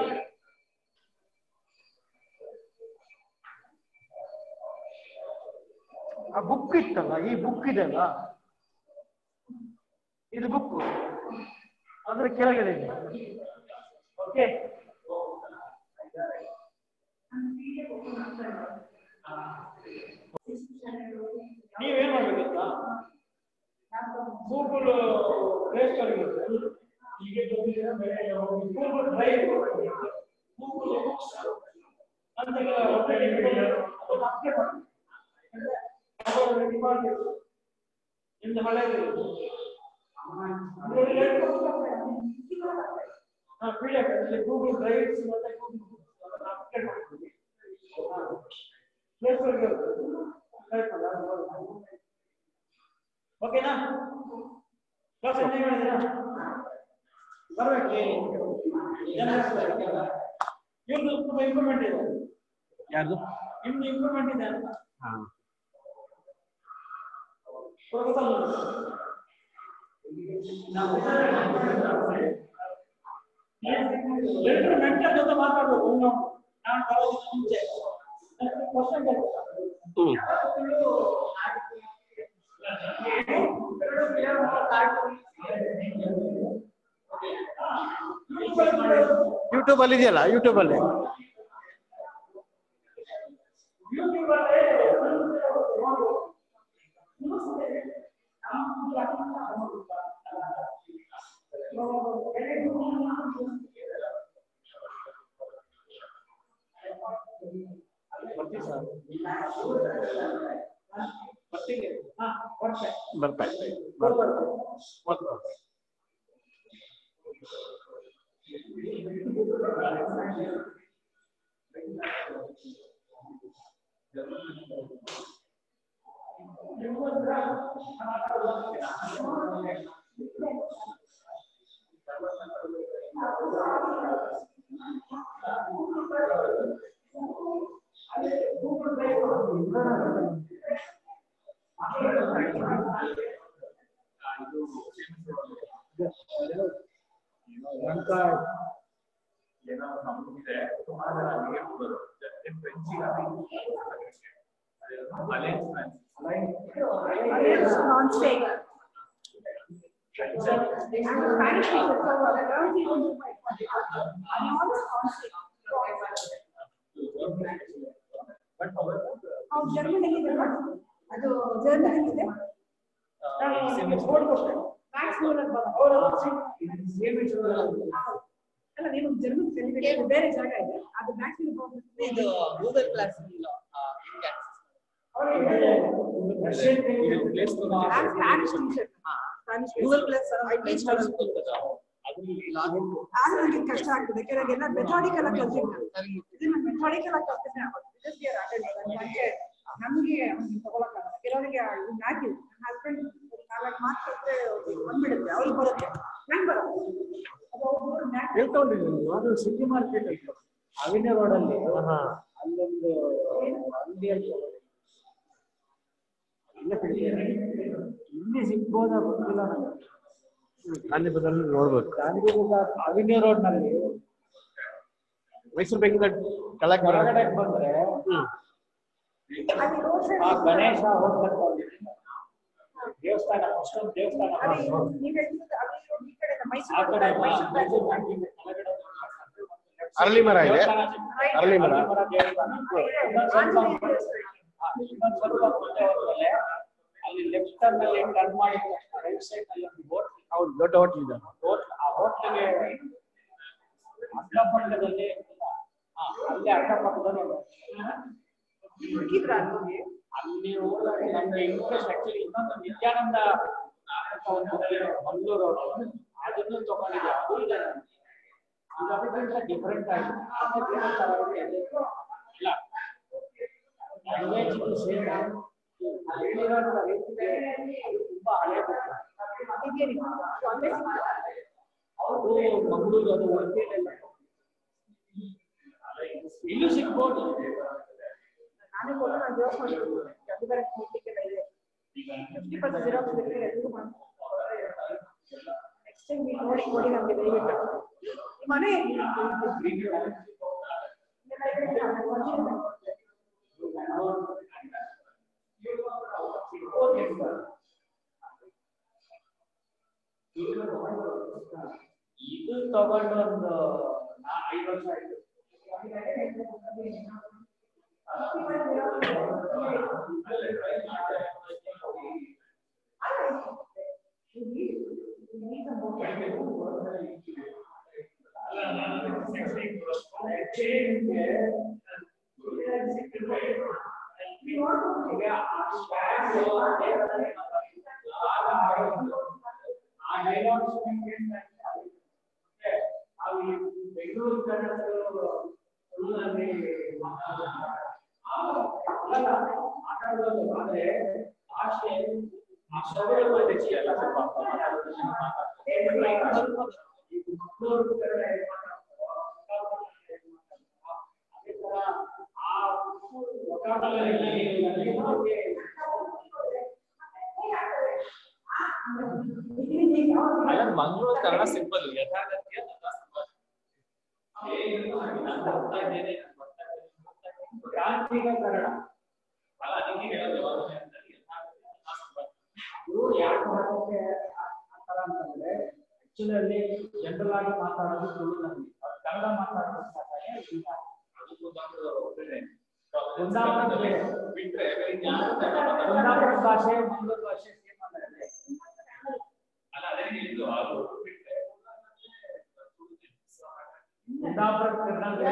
ಆ ಬುಕ್ ಇತ್ತಲ್ಲ, ಈ ಬುಕ್ ಇದೆಲ್ಲ, ಇದು ಬುಕ್ ಅದ್ರ ಕೆಳಗಡೆ ಇದೆ. ಓಕೆ, ನೀವೇನ್ ಮಾಡ್ಬೇಕಂತ Google play store Google drive, Google books ಅಂತೆಲ್ಲ ನಿಮ್ದು ಹಳೆಯದು ಗೂಗಲ್ ಡ್ರೈವ್ ಮತ್ತೆ ಅಪ್ಡೇಟ್ ಮಾಡ್ತೀವಿ. ಓಕೆನಾ? ಕ್ಲಾಸ್ ಎಂಜಾಯ್ ಮಾಡಿದ್ದೀರಾ? ಬರ್ಬೇಕು. ಇವ್ರದ್ದು ತುಂಬಾ ಇಂಪ್ರೂವ್ಮೆಂಟ್ ಇದೆ. ಯಾರ್ದು? ನಿಮ್ದು ಇಂಪ್ರೂವ್ಮೆಂಟ್ ಇದೆ ಅಂತ. ಮೆಂಟಲ್ ಜೊತೆ ಮಾತಾಡ್ಬೇಕು. ನಾನು ಬರೋದಕ್ಕೆ ಮುಂಚೆ ಯೂಟ್ಯೂಬ್ ಅಲ್ಲಿ ಇದೆಯಲ್ಲ, ಯೂಟ್ಯೂಬ್ ಅಲ್ಲಿ ಬೇರೆ ಜಾಗ ಇದೆ ಅದು ಇದು ಗೂಗಲ್ ಕ್ಲಾಸ್ ಗೂಗಲ್ ಕ್ಲಾಸ್ ನನಗೆ ಕಷ್ಟ ಆಗ್ತದೆ ಕೆಲವೆಲ್ಲ ಮೆಥಾಡಿಕಲ್ ಆಗಿ ಕಲ್ತಿದ್ದೆ ಮೆಥಾಡಿಕಲ್ ಆಗಿ ಕಲ್ತಿದ್ದೆ ನಮ್ಗೆ ತಗೊಳಕ್ಕಾಗಲ್ಲ ಕೆಲವರಿಗೆ ಮ್ಯಾಥ್ಯೂ ಹಸ್ಬೆಂಡ್ ನಾಲ್ಕು ಮಾರ್ಕ್ಸ್ ಬಂದ್ಬಿಡುತ್ತೆ ಅವ್ರಿಗೆ ಬರುತ್ತೆ ನಂಗೆ ಬರುತ್ತೆ ಹೇಳ್ಕೊಂಡಿದ್ದೀನಿ ಸಿಟಿ ಮಾರ್ಕೆಟ್ ಅವಿನ್ಯ ರೋಡ್ ಅಲ್ಲಿ ಅಲ್ಲೊಂದು ಇಲ್ಲಿ ಸಿಗ್ಬೋದ ಗೊತ್ತಿಲ್ಲ ಗಾಂಧಿಪುರದಲ್ಲಿ ನೋಡ್ಬೇಕು. ಗಾಂಧಿಪುರ ಅವಿನ್ಯ ರೋಡ್ ನಲ್ಲಿ ಮೈಸೂರು ಬೇಕಿಂದ ಕೆಳಗಡೆ ಬಂದ್ರೆ ಗಣೇಶ ದೇವಸ್ಥಾನ ಅಷ್ಟೊಂದು ದೇವಸ್ಥಾನ ಅರಳಿ ಮರ ಇದೆ, ಅರಳಿ ಮರ ಅಲ್ಲಿ ಲೆಫ್ಟ್ ಟರ್ನ್ ಅಲ್ಲಿ ಟರ್ನ್ ಮಾಡಿ ರೈಟ್ ಸೈಡ್ ನಲ್ಲಿ ಒಂದು ಹೋಟ್ಲ್, ಹೌದು ದೊಡ್ಡ ಹೋಟ್ಲ್ ಇದೆ. ಆ ಹೋಟ್ಲಿಗೆ ಅಕ್ಕಪಕ್ಕದಲ್ಲಿ ಅಲ್ಲಿ ಅಕ್ಕಪಕ್ಕದಲ್ಲಿ ಅಲ್ಲಿ ಹೋದಾಗ ನಮ್ಗೆ ಇಂಟ್ರೆಸ್ಟ್ ಆಕ್ಚುಲಿ ಇನ್ನೊಂದು ನಿತ್ಯಾನಂದ ಮಂಗಳೂರು ಅದನ್ನು ತಗೊಂಡಿದ್ದೆ. ಅದು ಇದೆ ಅದಕ್ಕಿಂತ ಡಿಫರೆಂಟ್ ಆಗಿದೆ ಇಲ್ಲ ಲ್ಯಾಂಗ್ವೇಜ್ ಸೇಮ್ ಹೇಳಿರೋದ್ರ ರೀತಿಗೆ ಅದು ತುಂಬಾ ಹಳೆ ಅವರು ಮಂಗಳೂರು ಅದು ಒಳ್ಳೆಯಲ್ಲ ಇಲ್ಲೂ ಸಿಗ್ಬೋದು. ನಾನು ಕೂಡ ನಾನು ಜೋಕ್ ಮಾಡ್ತೀನಿ ಹೋಗ್ಲಿಕ್ಕೆಲ್ಲ ಇದೆ 50% ಜಿರಾಕ್ಸ್ ಬೇಕಾದ್ರೆ ಎಲ್ಲರೂ ಮಾಡ್ತಾರೆ. ನೆಕ್ಸ್ಟ್ ಟೈಮ್ ನೀವು ನೋಡಿ ನೋಡಿ ನಮಗೆ ದಯವಿಟ್ಟು ಈ ಮನೆ ಇದು ತಗೊಂಡು ಒಂದು 5 ವರ್ಷ ಆಯ್ತು. ಬೆಂಗಳೂರು ಆದ್ರೆ ಭಾಷೆ ಮಂಗಳೂರು ಕನ್ನಡ ಸಿಂಪಲ್ ತಾಂತ್ರಿಕ ಕನ್ನಡ ಇವು ಯಾಕೆ ಬರೋಕ್ಕೆ ಆತರ ಅಂತಂದ್ರೆ ಆಕ್ಚುಲಿ ಜನರಲ್ ಆಗಿ ಮಾತಾಡೋದು ತುಳುನಲ್ಲಿ ಕನ್ನಡ ಮಾತಾಡೋದು ಕುಂದಾಪುರ ಭಾಷೆ ಮಂಗಳೂರು ಭಾಷೆ ಸೇಮ್ ಅಂದ್ರೆ ಕುಂದಾಪುರ ಕನ್ನಡ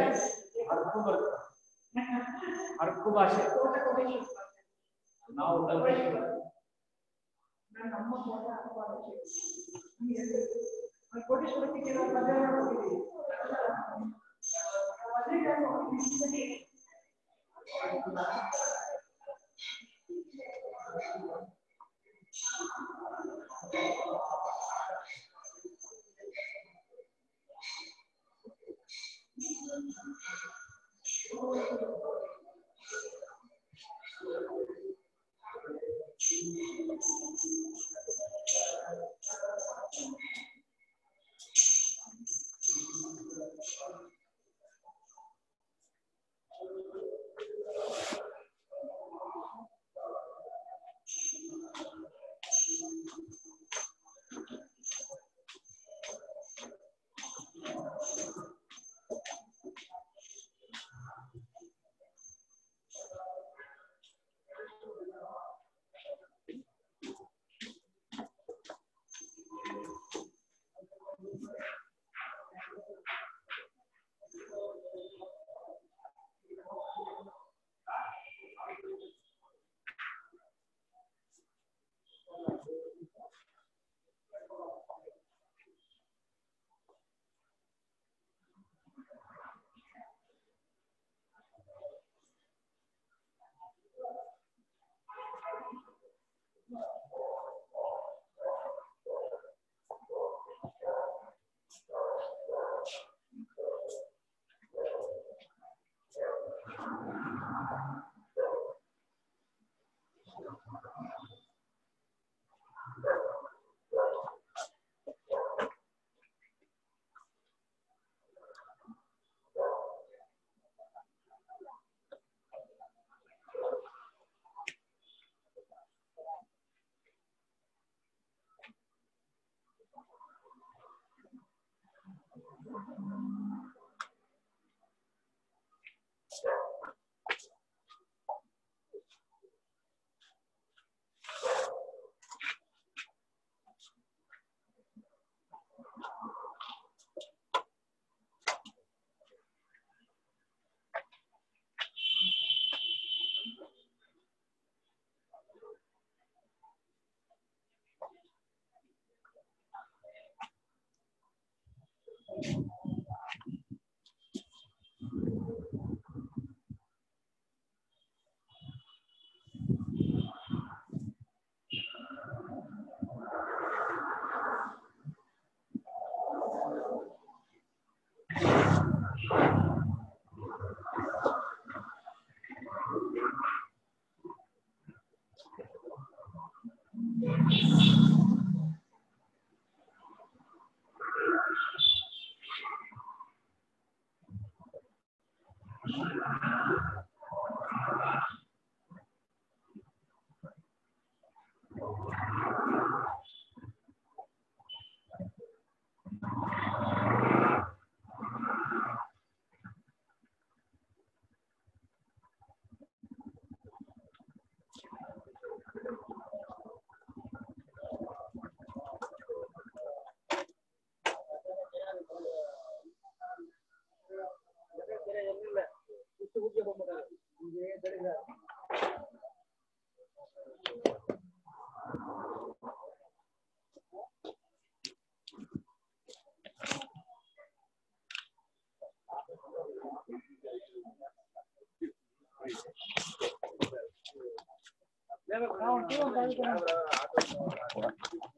ಅರ್ಕು ಬರುತ್ತೆ ಅರ್ಕು ಭಾಷೆ ನಾವು ನಮ್ಮ ಕೋಟೇಶ್ವರಕ್ಕೆ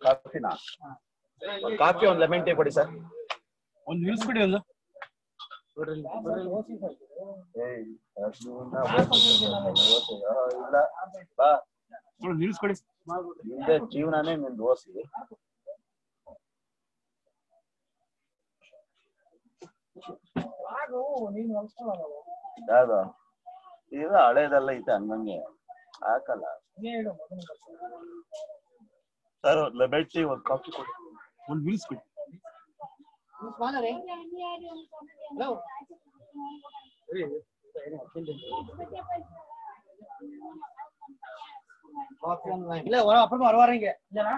ಕಾಫಿನಾ ಕಾಫಿ ಒಂದು ಲೆಮನ್ ಟೀ ಕೊಡಿ ಸರ್. ಒಂದು ನಿಲ್ಸ್ಬಿಡಿ ಒಂದು ಇಲ್ಲ ಬಾ ನಿಲ್ಸ್ಕೊಡಿ. ನಿಂದೆ ಜೀವನನೇ ನಿನ್ ದೋಸಿ. ಯಾವ್ದು ಇಲ್ಲ ಹಳೇದೆಲ್ಲ ಐತೆ ಹಂಗಂಗೆ ಹಾಕಲ್ಲ ಸರ್. ಲೆಮನ್ ಟೀ ಒಂದು ಕಾಫಿ ಕೊಡಿ, ಒಂದು ಮಿಲ್ಸ್ ಕೊಡಿ. இல்ல அப்புறமா வருவாருங்க இல்லனா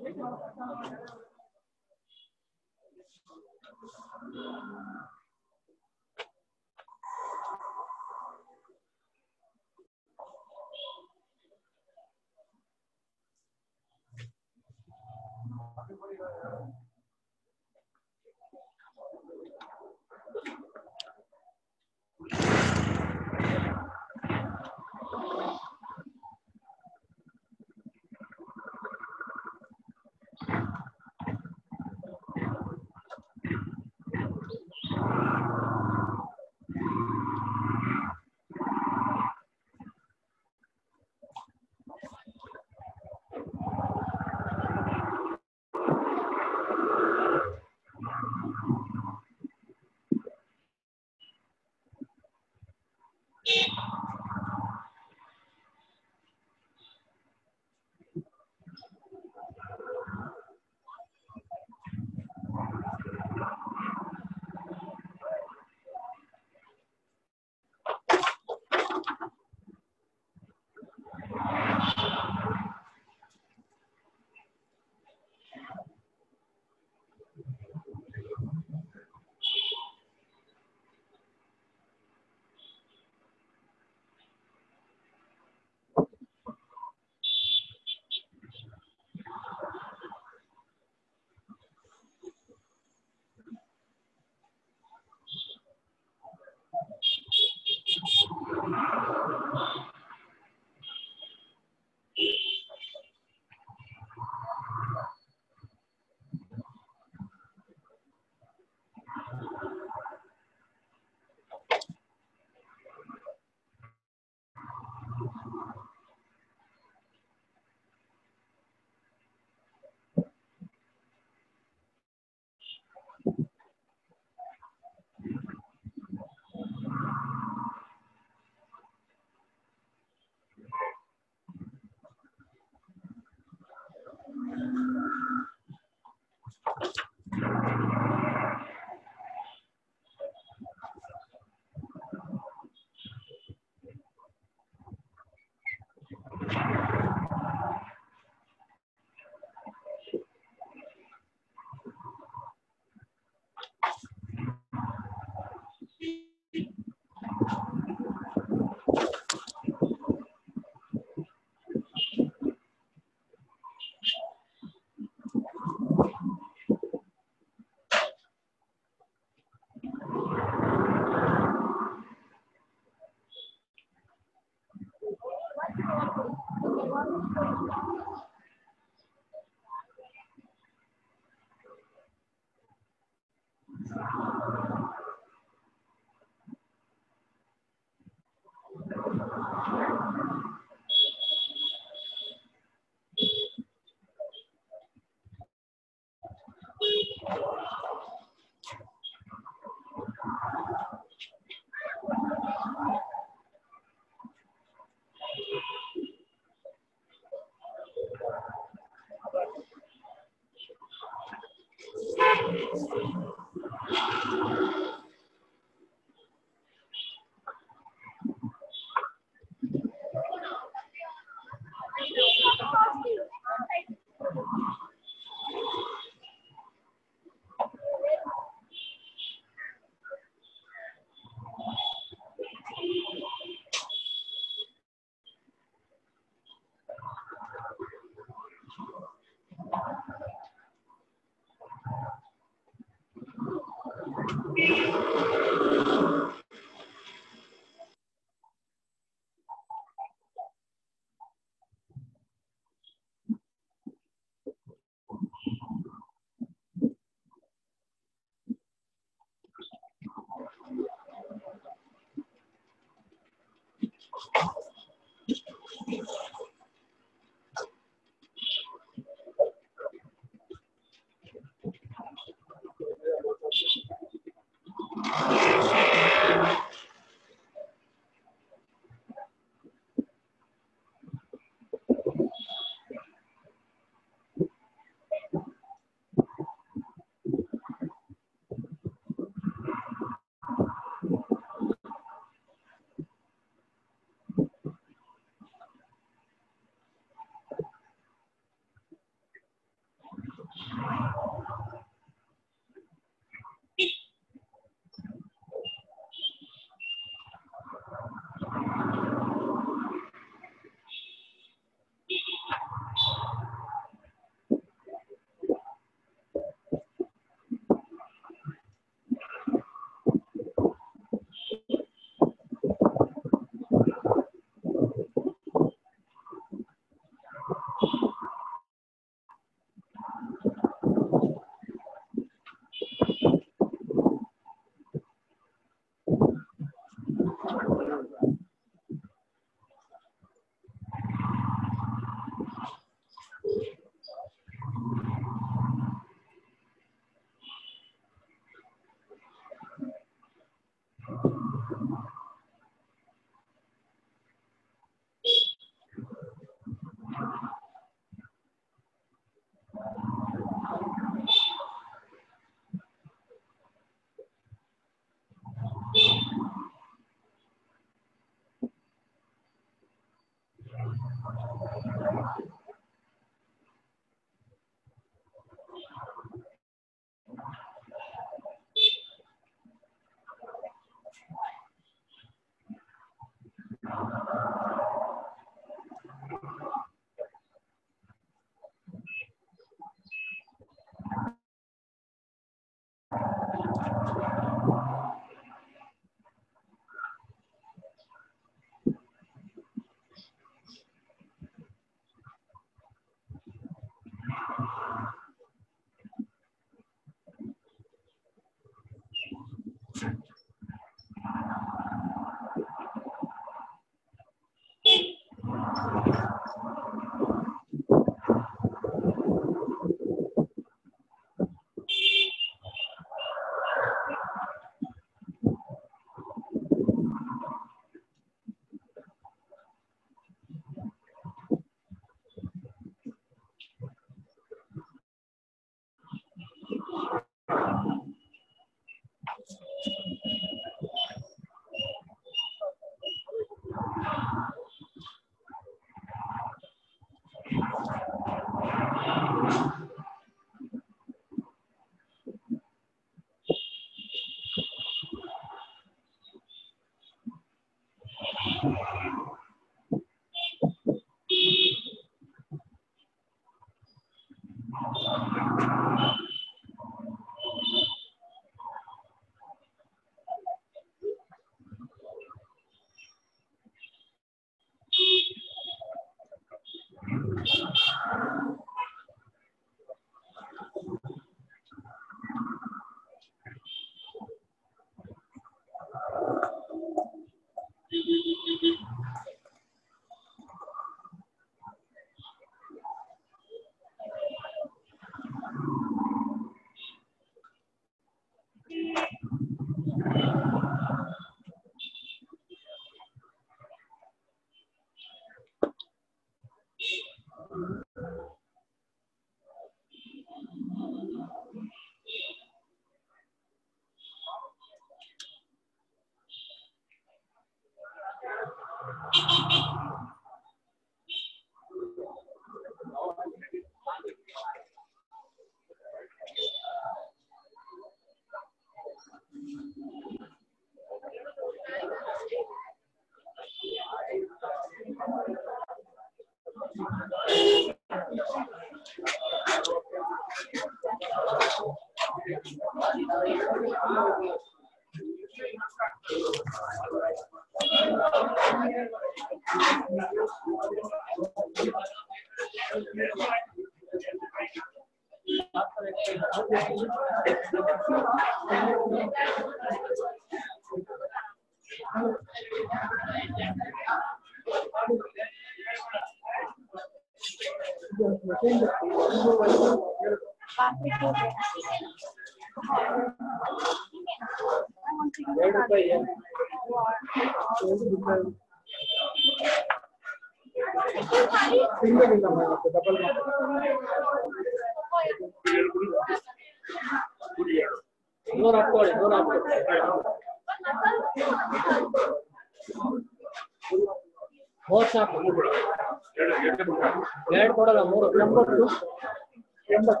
ಎರಡು ಕೊಡಲ್ಲ 3 80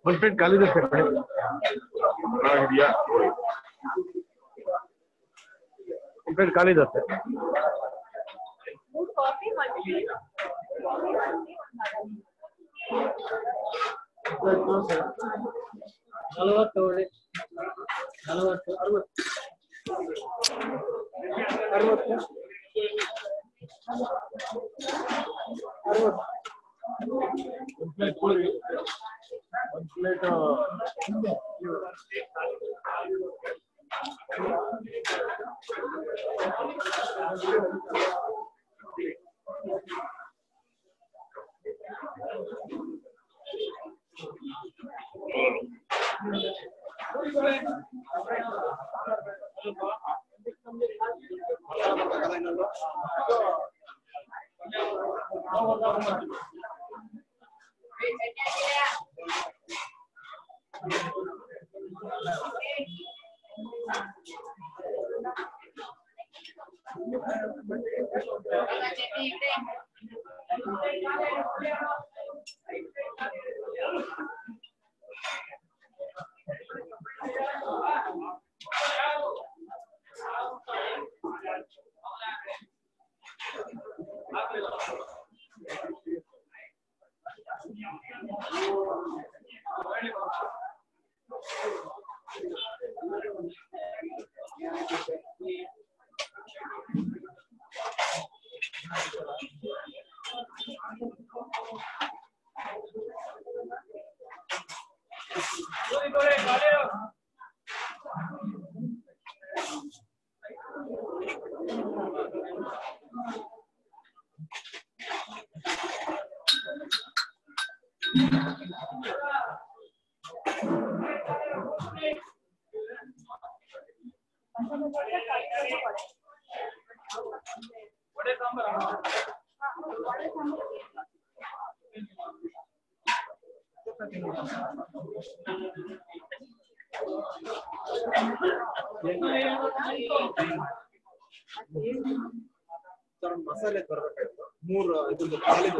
ಒಂದು ಪ್ಲೇಟ್ ಖಾಲಿ ಇದೆ ಸರ್ ಇದೆಯಾ ಒಂದು ಪ್ಲೇಟ್ ಖಾಲಿ ಇದೆ ಸರ್ ನಲವತ್ತು 60 ಒಂದು ಪ್ಲೇಟ್ ಪೂರಿ ಒಂದು ಪ್ಲೇಟ್ ಮಸಾಲೆ ಬರಬೇಕಾಯ್ತು 3 ಇದೊಂದು ಖಾಲಿ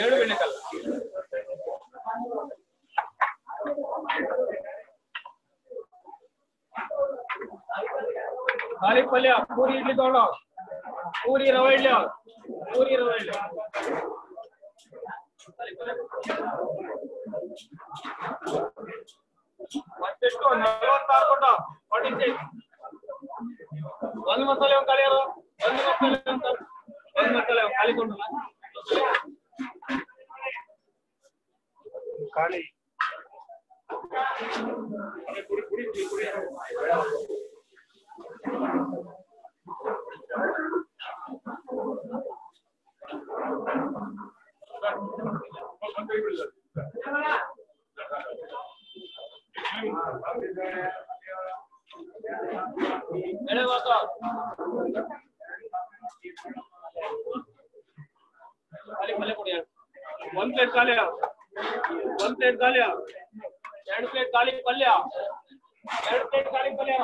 ಎರಡು ಬೆಣ್ಣೆಕಲ್ಲ. ಖಾಲಿ ಪಲ್ಯ ಪೂರಿ ಇಡ್ಲಿ ತಗೊಂಡು ಪೂರಿ ರವೆ ಇಡ್ಲಿ ಮತ್ತೆಷ್ಟು 46 ಕೊಟ್ಟು 46 ಒಂದು ಮಸಾಲೆ ಒಂದು ಖಾಲಿ ಒಂದು ಮಸಾಲೆ ಖಾಲಿ ತೊಗೊಂಡಲ್ಲ ಖಾಲಿ ಪಲ್ಯ ಕೊಡಿ. ಒಂದು ಪ್ಲೇಟ್ ಖಾಲಿ, ಒಂದು ಪ್ಲೇಟ್ ಖಾಲಿ, 2 ಪ್ಲೇಟ್ ಖಾಲಿ ಪಲ್ಯ, 2 ಪ್ಲೇಟ್ ಖಾಲಿ ಪಲ್ಯ.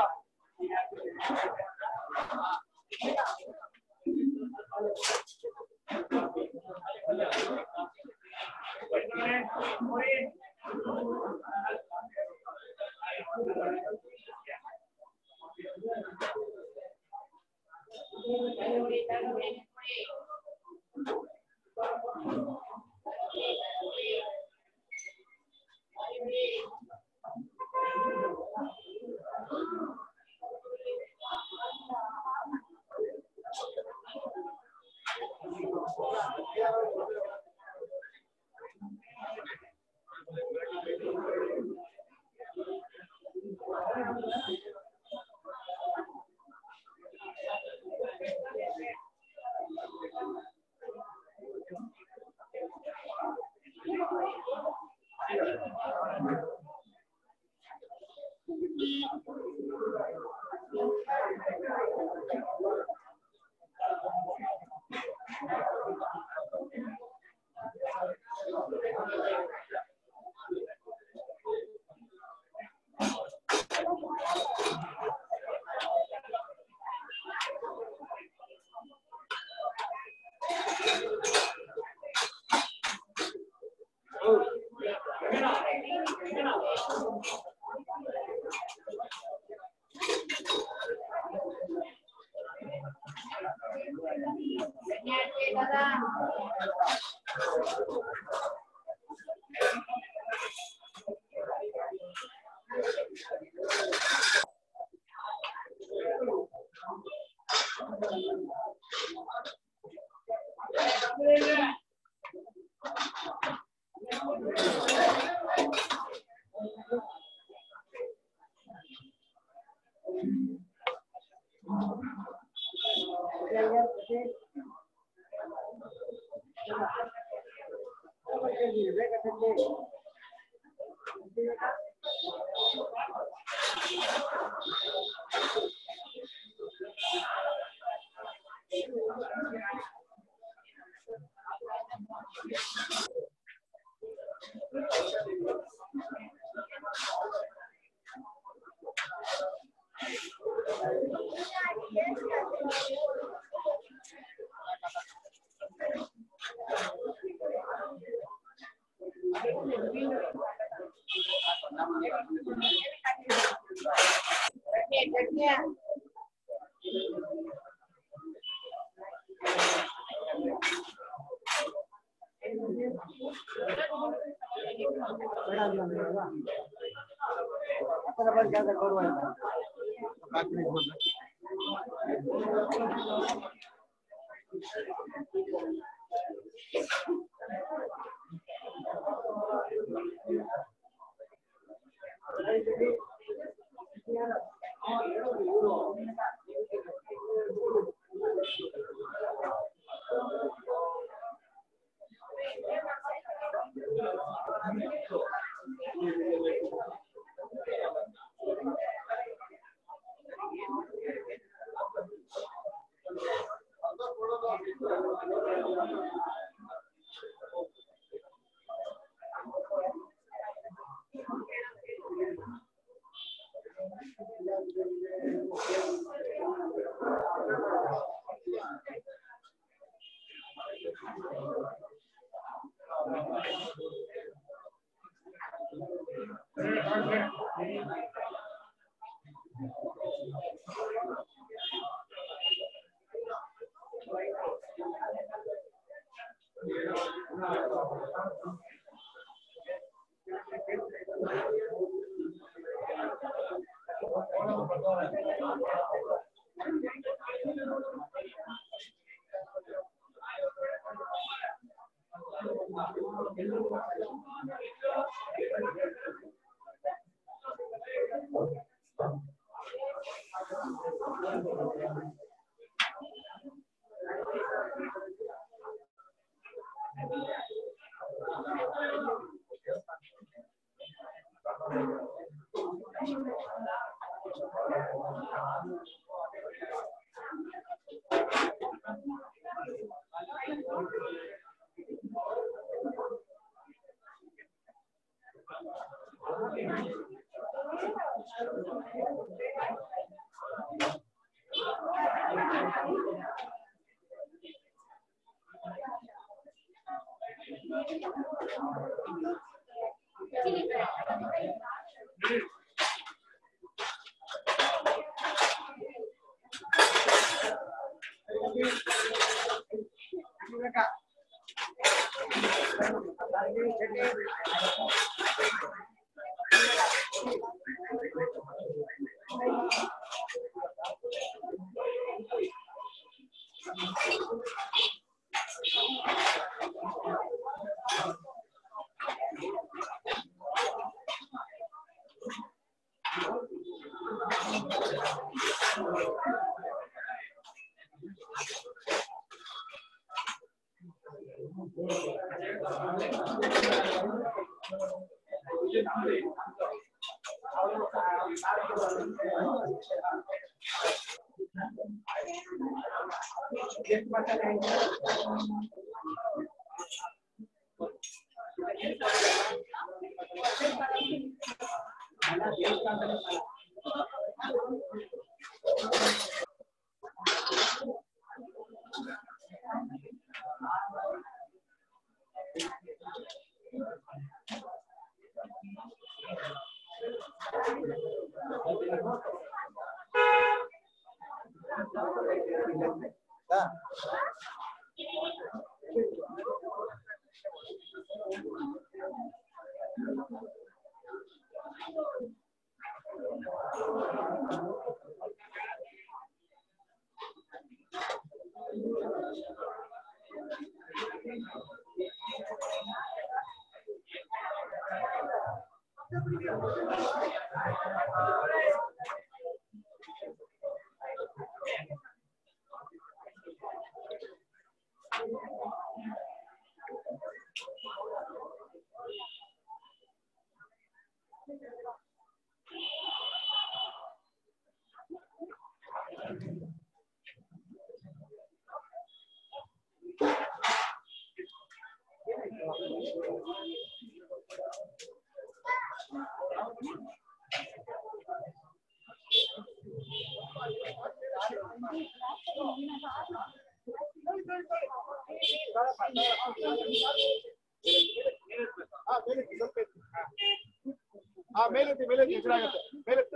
ಮೇಲೆತ್ತಿ ಮೇಲೆತ್ತಿ ಹೆಸರಾಗತ್ತೆ ಮೇಲೆತ್ತಿ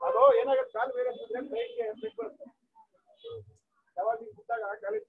ಅದು ಏನಾಗುತ್ತೆ ಕಾಲು ಬೇರೆ ಬರುತ್ತೆ ಯಾವಾಗ ಕೂತಾಗ ಕಾಲೇಜ್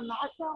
नाश्ता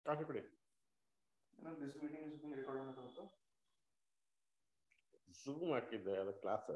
ಕಾಫಿ ಕುಡಿ. This meeting is being recorded also. Zoom ಹಾಕಿದ್ದೆ ಅದು ಕ್ಲಾಸ್.